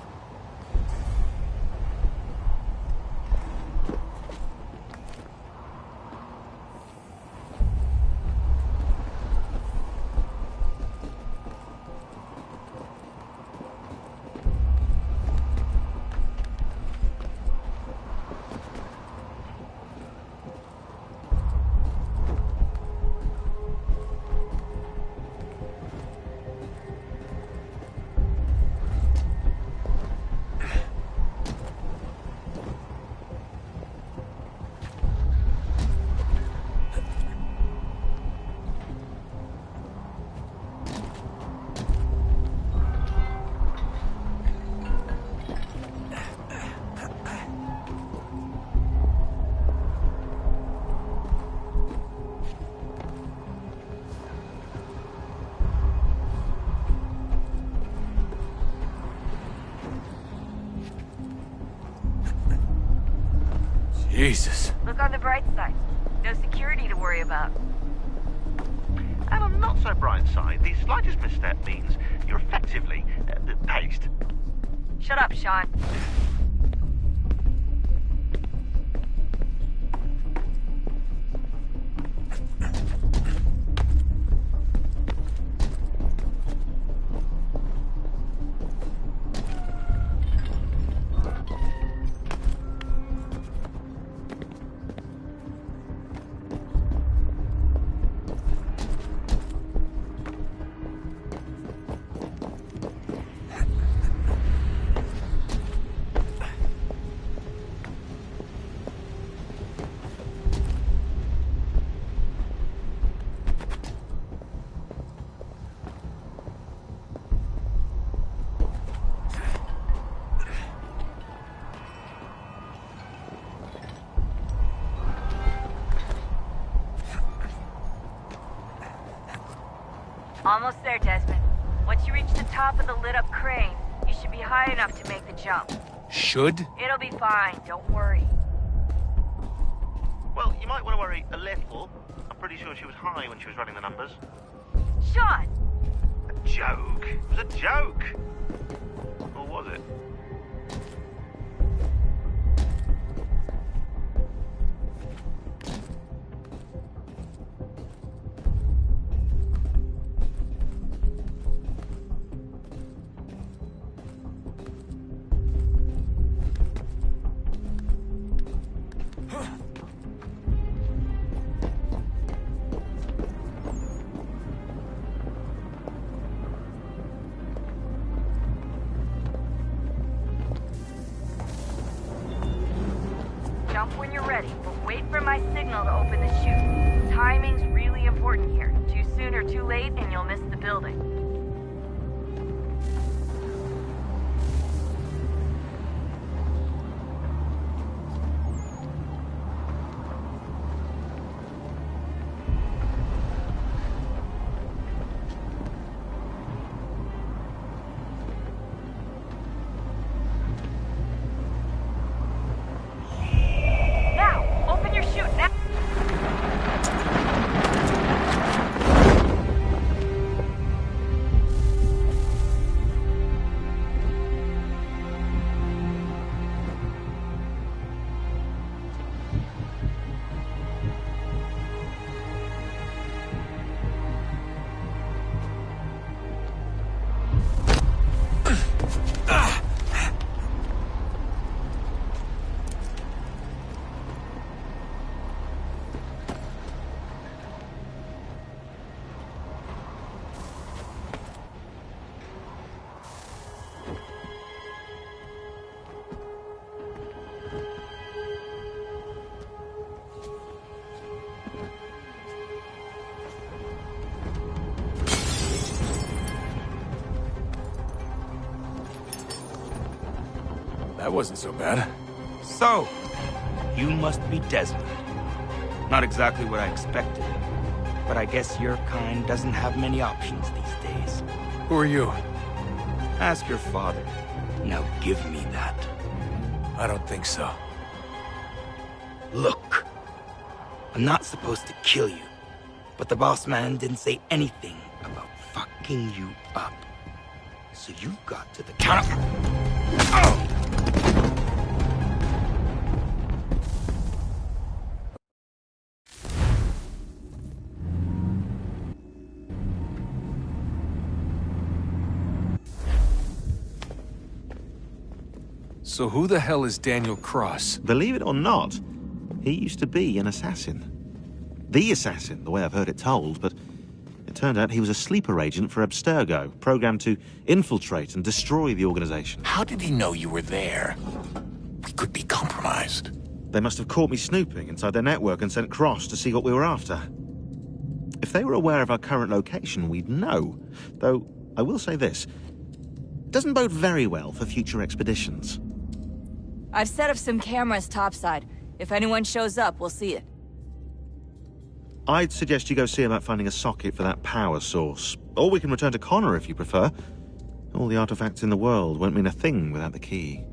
Jesus. Look on the bright side. No security to worry about. And on the not so bright side, the slightest misstep means you're effectively paced. Shut up, Sean. Almost there, Desmond. Once you reach the top of the lit-up crane, you should be high enough to make the jump. Should? It'll be fine, don't worry. Well, you might want to worry a little. I'm pretty sure she was high when she was running the numbers. Sean! A joke. It was a joke. Or was it? Jump when you're ready, but wait for my signal to open the chute. Timing's really important here. Too soon or too late, and you'll miss the building. That wasn't so bad. So, you must be Desmond. Not exactly what I expected, but I guess your kind doesn't have many options these days. Who are you? Ask your father. Now give me that. I don't think so. Look, I'm not supposed to kill you, but the boss man didn't say anything about fucking you up. So you got to the counter. So who the hell is Daniel Cross? Believe it or not, he used to be an assassin. The assassin, the way I've heard it told, but it turned out he was a sleeper agent for Abstergo, programmed to infiltrate and destroy the organization. How did he know you were there? We could be compromised. They must have caught me snooping inside their network and sent Cross to see what we were after. If they were aware of our current location, we'd know. Though, I will say this, it doesn't bode very well for future expeditions. I've set up some cameras topside. If anyone shows up, we'll see it. I'd suggest you go see about finding a socket for that power source. Or we can return to Connor if you prefer. All the artifacts in the world won't mean a thing without the key.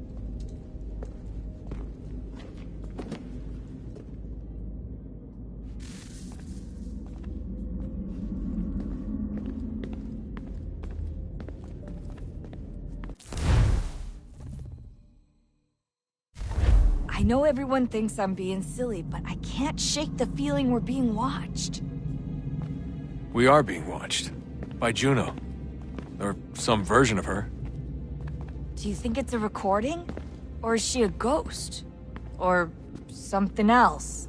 I know everyone thinks I'm being silly, but I can't shake the feeling we're being watched. We are being watched. By Juno. Or some version of her. Do you think it's a recording? Or is she a ghost? Or something else?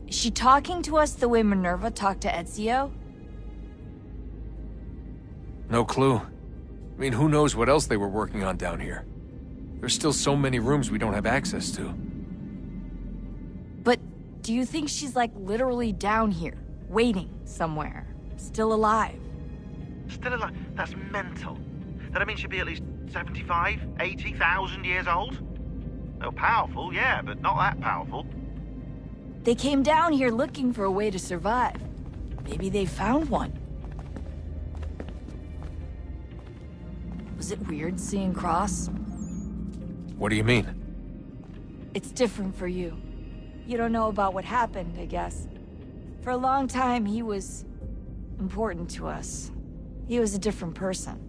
Is she talking to us the way Minerva talked to Ezio? No clue. I mean, who knows what else they were working on down here? There's still so many rooms we don't have access to. But do you think she's like literally down here, waiting somewhere, still alive? Still alive? That's mental. That means she'd be at least 75, 80,000 years old? Oh, powerful, yeah, but not that powerful. They came down here looking for a way to survive. Maybe they found one. Was it weird seeing Cross? What do you mean? It's different for you. You don't know about what happened, I guess. For a long time, he was important to us. He was a different person.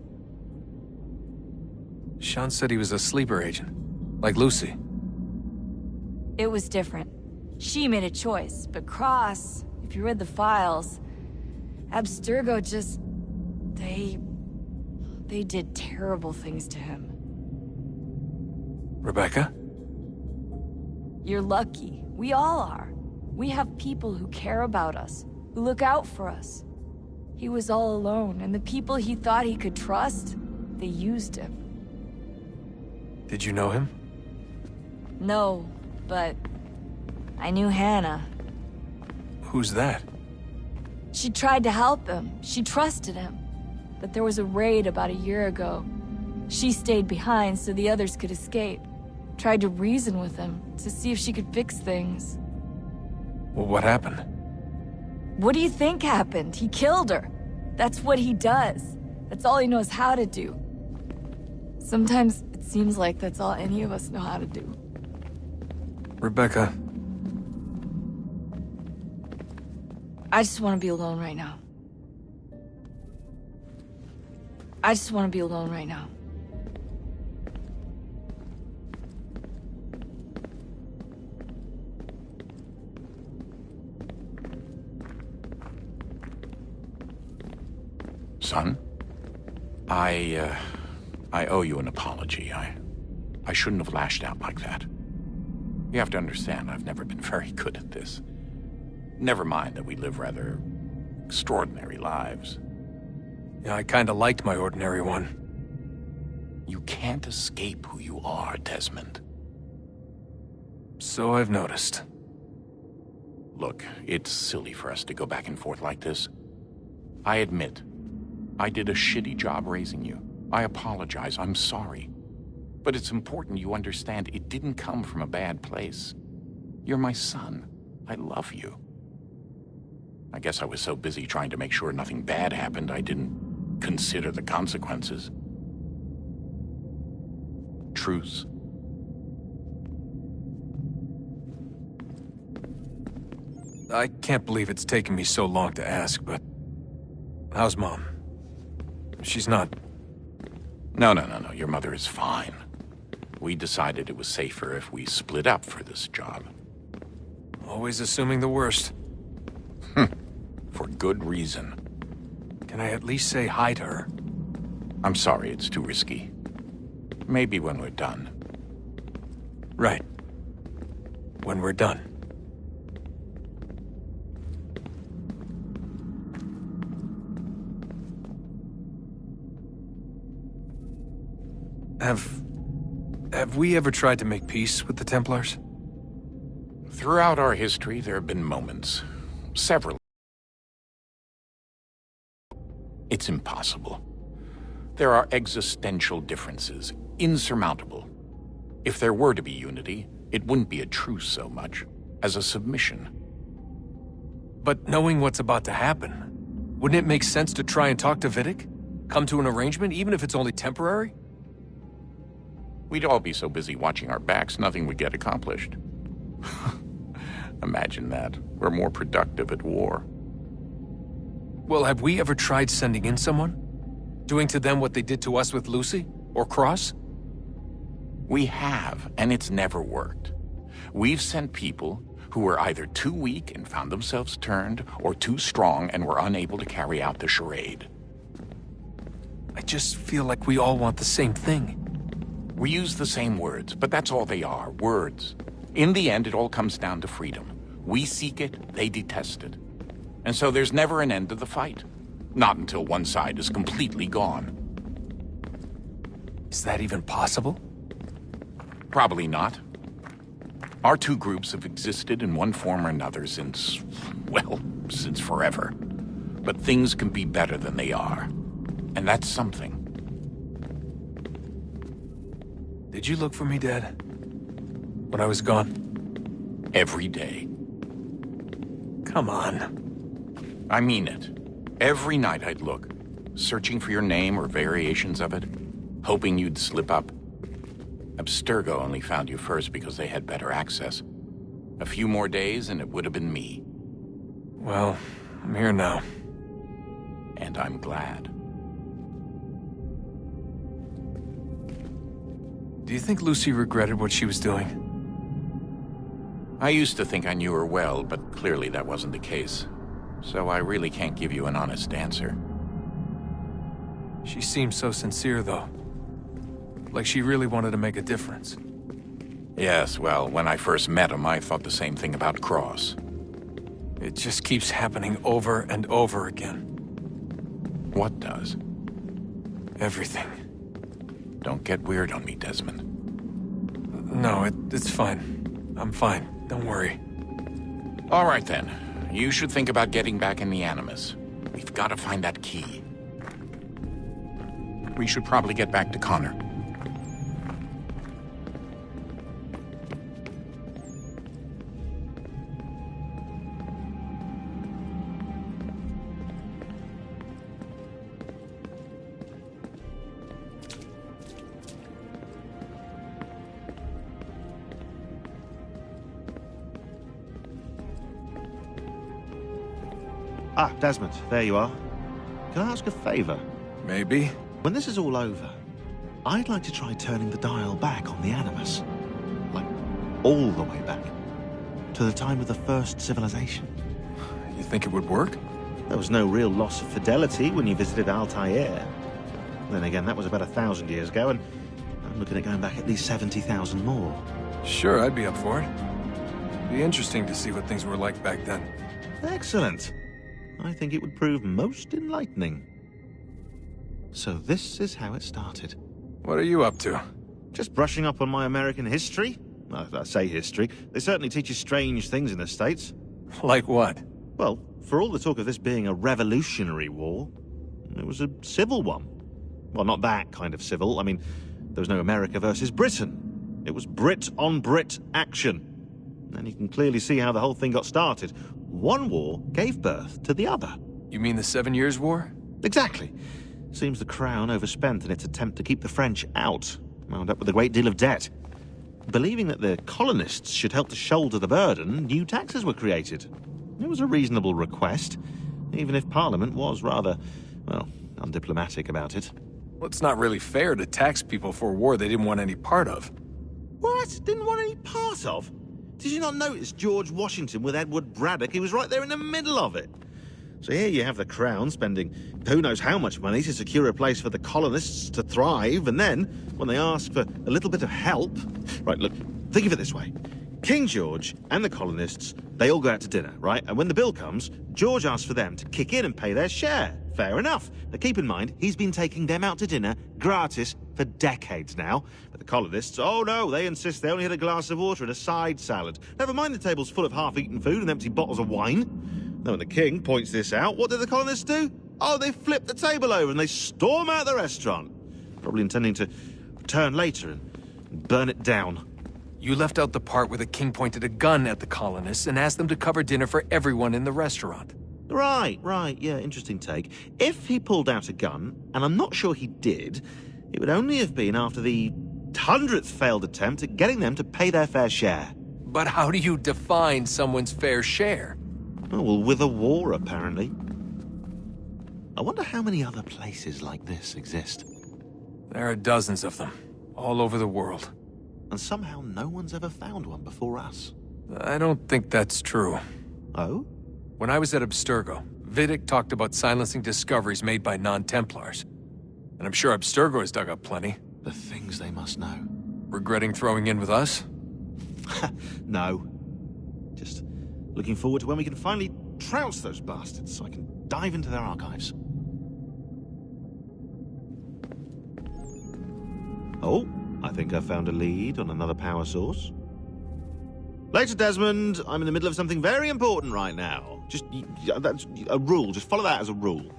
Sean said he was a sleeper agent. Like Lucy. It was different. She made a choice, but Cross, if you read the files, Abstergo just... They did terrible things to him. Rebecca? You're lucky. We all are. We have people who care about us, who look out for us. He was all alone, and the people he thought he could trust, they used him. Did you know him? No, but I knew Hannah. Who's that? She tried to help him. She trusted him. But there was a raid about a year ago. She stayed behind so the others could escape. Tried to reason with him, to see if she could fix things. Well, what happened? What do you think happened? He killed her. That's what he does. That's all he knows how to do. Sometimes it seems like that's all any of us know how to do. Rebecca. I just want to be alone right now. I just want to be alone right now. Son, I owe you an apology. I shouldn't have lashed out like that. You have to understand, I've never been very good at this. Never mind that we live rather extraordinary lives. Yeah, I kinda liked my ordinary one. You can't escape who you are, Desmond. So I've noticed. Look, it's silly for us to go back and forth like this. I admit, I did a shitty job raising you. I apologize, I'm sorry. But it's important you understand it didn't come from a bad place. You're my son. I love you. I guess I was so busy trying to make sure nothing bad happened, I didn't consider the consequences. Truce. I can't believe it's taken me so long to ask, but... how's Mom? She's not... No. Your mother is fine. We decided it was safer if we split up for this job. Always assuming the worst. For good reason. Can I at least say hi to her? I'm sorry, it's too risky. Maybe when we're done. Right. When we're done. Have we ever tried to make peace with the Templars? Throughout our history, there have been moments. Several. It's impossible. There are existential differences, insurmountable. If there were to be unity, it wouldn't be a truce so much as a submission. But knowing what's about to happen, wouldn't it make sense to try and talk to Vidic? Come to an arrangement, even if it's only temporary? We'd all be so busy watching our backs, nothing would get accomplished. Imagine that. We're more productive at war. Well, have we ever tried sending in someone? Doing to them what they did to us with Lucy? Or Cross? We have, and it's never worked. We've sent people who were either too weak and found themselves turned, or too strong and were unable to carry out the charade. I just feel like we all want the same thing. We use the same words, but that's all they are, words. In the end, it all comes down to freedom. We seek it, they detest it. And so there's never an end to the fight. Not until one side is completely gone. Is that even possible? Probably not. Our two groups have existed in one form or another since, well, since forever. But things can be better than they are. And that's something. Did you look for me, Dad? When I was gone? Every day. Come on. I mean it. Every night I'd look, searching for your name or variations of it, hoping you'd slip up. Abstergo only found you first because they had better access. A few more days and it would have been me. Well, I'm here now. And I'm glad. Do you think Lucy regretted what she was doing? I used to think I knew her well, but clearly that wasn't the case. So I really can't give you an honest answer. She seemed so sincere, though. Like she really wanted to make a difference. Yes, well, when I first met him, I thought the same thing about Cross. It just keeps happening over and over again. What does? Everything. Don't get weird on me, Desmond. No, it's fine. I'm fine. Don't worry. All right, then. You should think about getting back in the Animus. We've got to find that key. We should probably get back to Connor. Ah, Desmond, there you are. Can I ask a favor? Maybe. When this is all over, I'd like to try turning the dial back on the Animus. Like, all the way back. To the time of the first civilization. You think it would work? There was no real loss of fidelity when you visited Altair. Then again, that was about 1,000 years ago, and I'm looking at going back at least 70,000 more. Sure, I'd be up for it. Be interesting to see what things were like back then. Excellent. I think it would prove most enlightening. So this is how it started. What are you up to? Just brushing up on my American history. I say history. They certainly teach you strange things in the States. Like what? Well, for all the talk of this being a revolutionary war, it was a civil one. Well, not that kind of civil. I mean, there was no America versus Britain. It was Brit on Brit action. And you can clearly see how the whole thing got started. One war gave birth to the other. You mean the 7 Years' War? Exactly. Seems the Crown overspent in its attempt to keep the French out, wound up with a great deal of debt. Believing that the colonists should help to shoulder the burden, new taxes were created. It was a reasonable request, even if Parliament was rather, well, undiplomatic about it. Well, it's not really fair to tax people for a war they didn't want any part of. What? Didn't want any part of? Did you not notice George Washington with Edward Braddock? He was right there in the middle of it. So here you have the Crown spending who knows how much money to secure a place for the colonists to thrive, and then, when they ask for a little bit of help... Right, look, think of it this way. King George and the colonists, they all go out to dinner, right? And when the bill comes, George asks for them to kick in and pay their share. Fair enough. But keep in mind, he's been taking them out to dinner gratis for decades now. But the colonists, oh no, they insist they only had a glass of water and a side salad. Never mind the tables full of half-eaten food and empty bottles of wine. Now when the king points this out, what do the colonists do? Oh, they flip the table over and they storm out the restaurant. Probably intending to return later and burn it down. You left out the part where the king pointed a gun at the colonists and asked them to cover dinner for everyone in the restaurant. Right, yeah, interesting take. If he pulled out a gun, and I'm not sure he did, it would only have been after the 100th failed attempt at getting them to pay their fair share. But how do you define someone's fair share? Oh, well, with a war, apparently. I wonder how many other places like this exist. There are dozens of them, all over the world. And somehow no one's ever found one before us. I don't think that's true. Oh? When I was at Abstergo, Vidic talked about silencing discoveries made by non-Templars. And I'm sure Abstergo has dug up plenty. The things they must know. Regretting throwing in with us? No. Just looking forward to when we can finally trounce those bastards so I can dive into their archives. Oh, I think I found a lead on another power source. Later, Desmond. I'm in the middle of something very important right now. Just, that's a rule. Just follow that as a rule.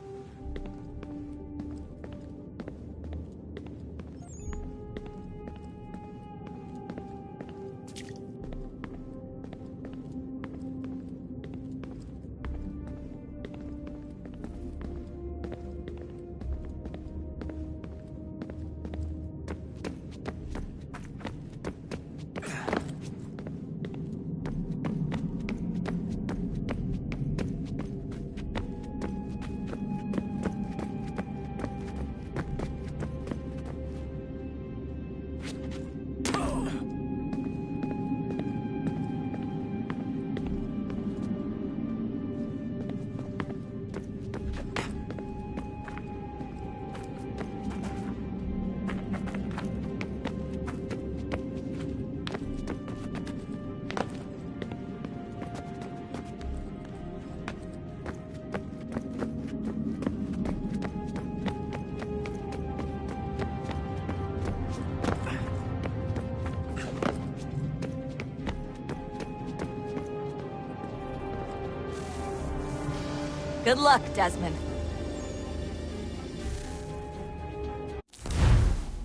Good luck, Desmond.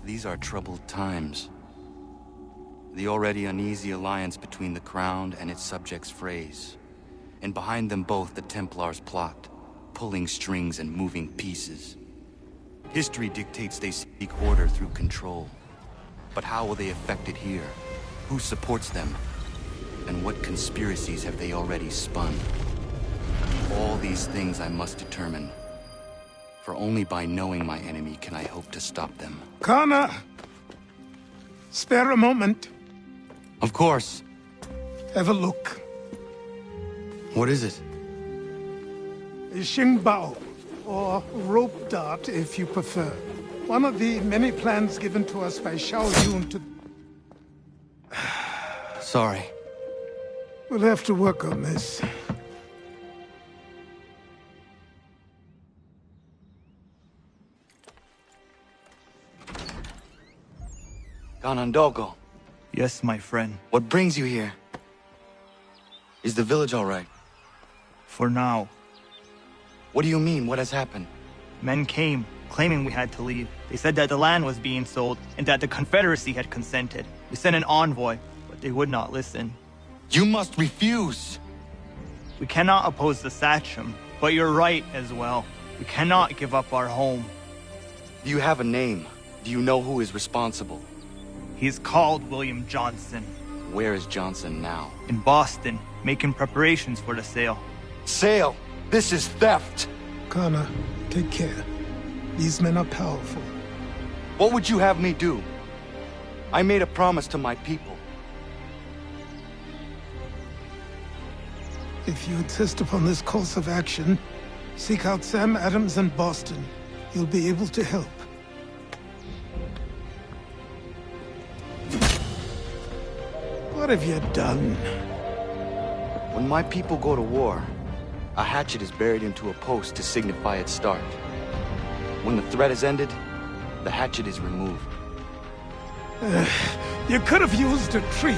These are troubled times. The already uneasy alliance between the Crown and its subjects frays. And behind them both the Templars plot, pulling strings and moving pieces. History dictates they seek order through control. But how will they affect it here? Who supports them? And what conspiracies have they already spun? All these things I must determine. For only by knowing my enemy can I hope to stop them. Connor! Spare a moment. Of course. Have a look. What is it? A Xingbao, or rope dart if you prefer. One of the many plans given to us by Xiao Yun to... Sorry. We'll have to work on this. Ganondogo. Yes, my friend. What brings you here? Is the village all right? For now. What do you mean? What has happened? Men came, claiming we had to leave. They said that the land was being sold, and that the Confederacy had consented. We sent an envoy, but they would not listen. You must refuse! We cannot oppose the Sachem, but you're right as well. We cannot give up our home. Do you have a name? Do you know who is responsible? He's called William Johnson. Where is Johnson now? In Boston, making preparations for the sale. Sale? This is theft! Connor, take care. These men are powerful. What would you have me do? I made a promise to my people. If you insist upon this course of action, seek out Sam Adams in Boston. He'll be able to help. What have you done? When my people go to war, a hatchet is buried into a post to signify its start. When the threat is ended, the hatchet is removed. You could have used a tree.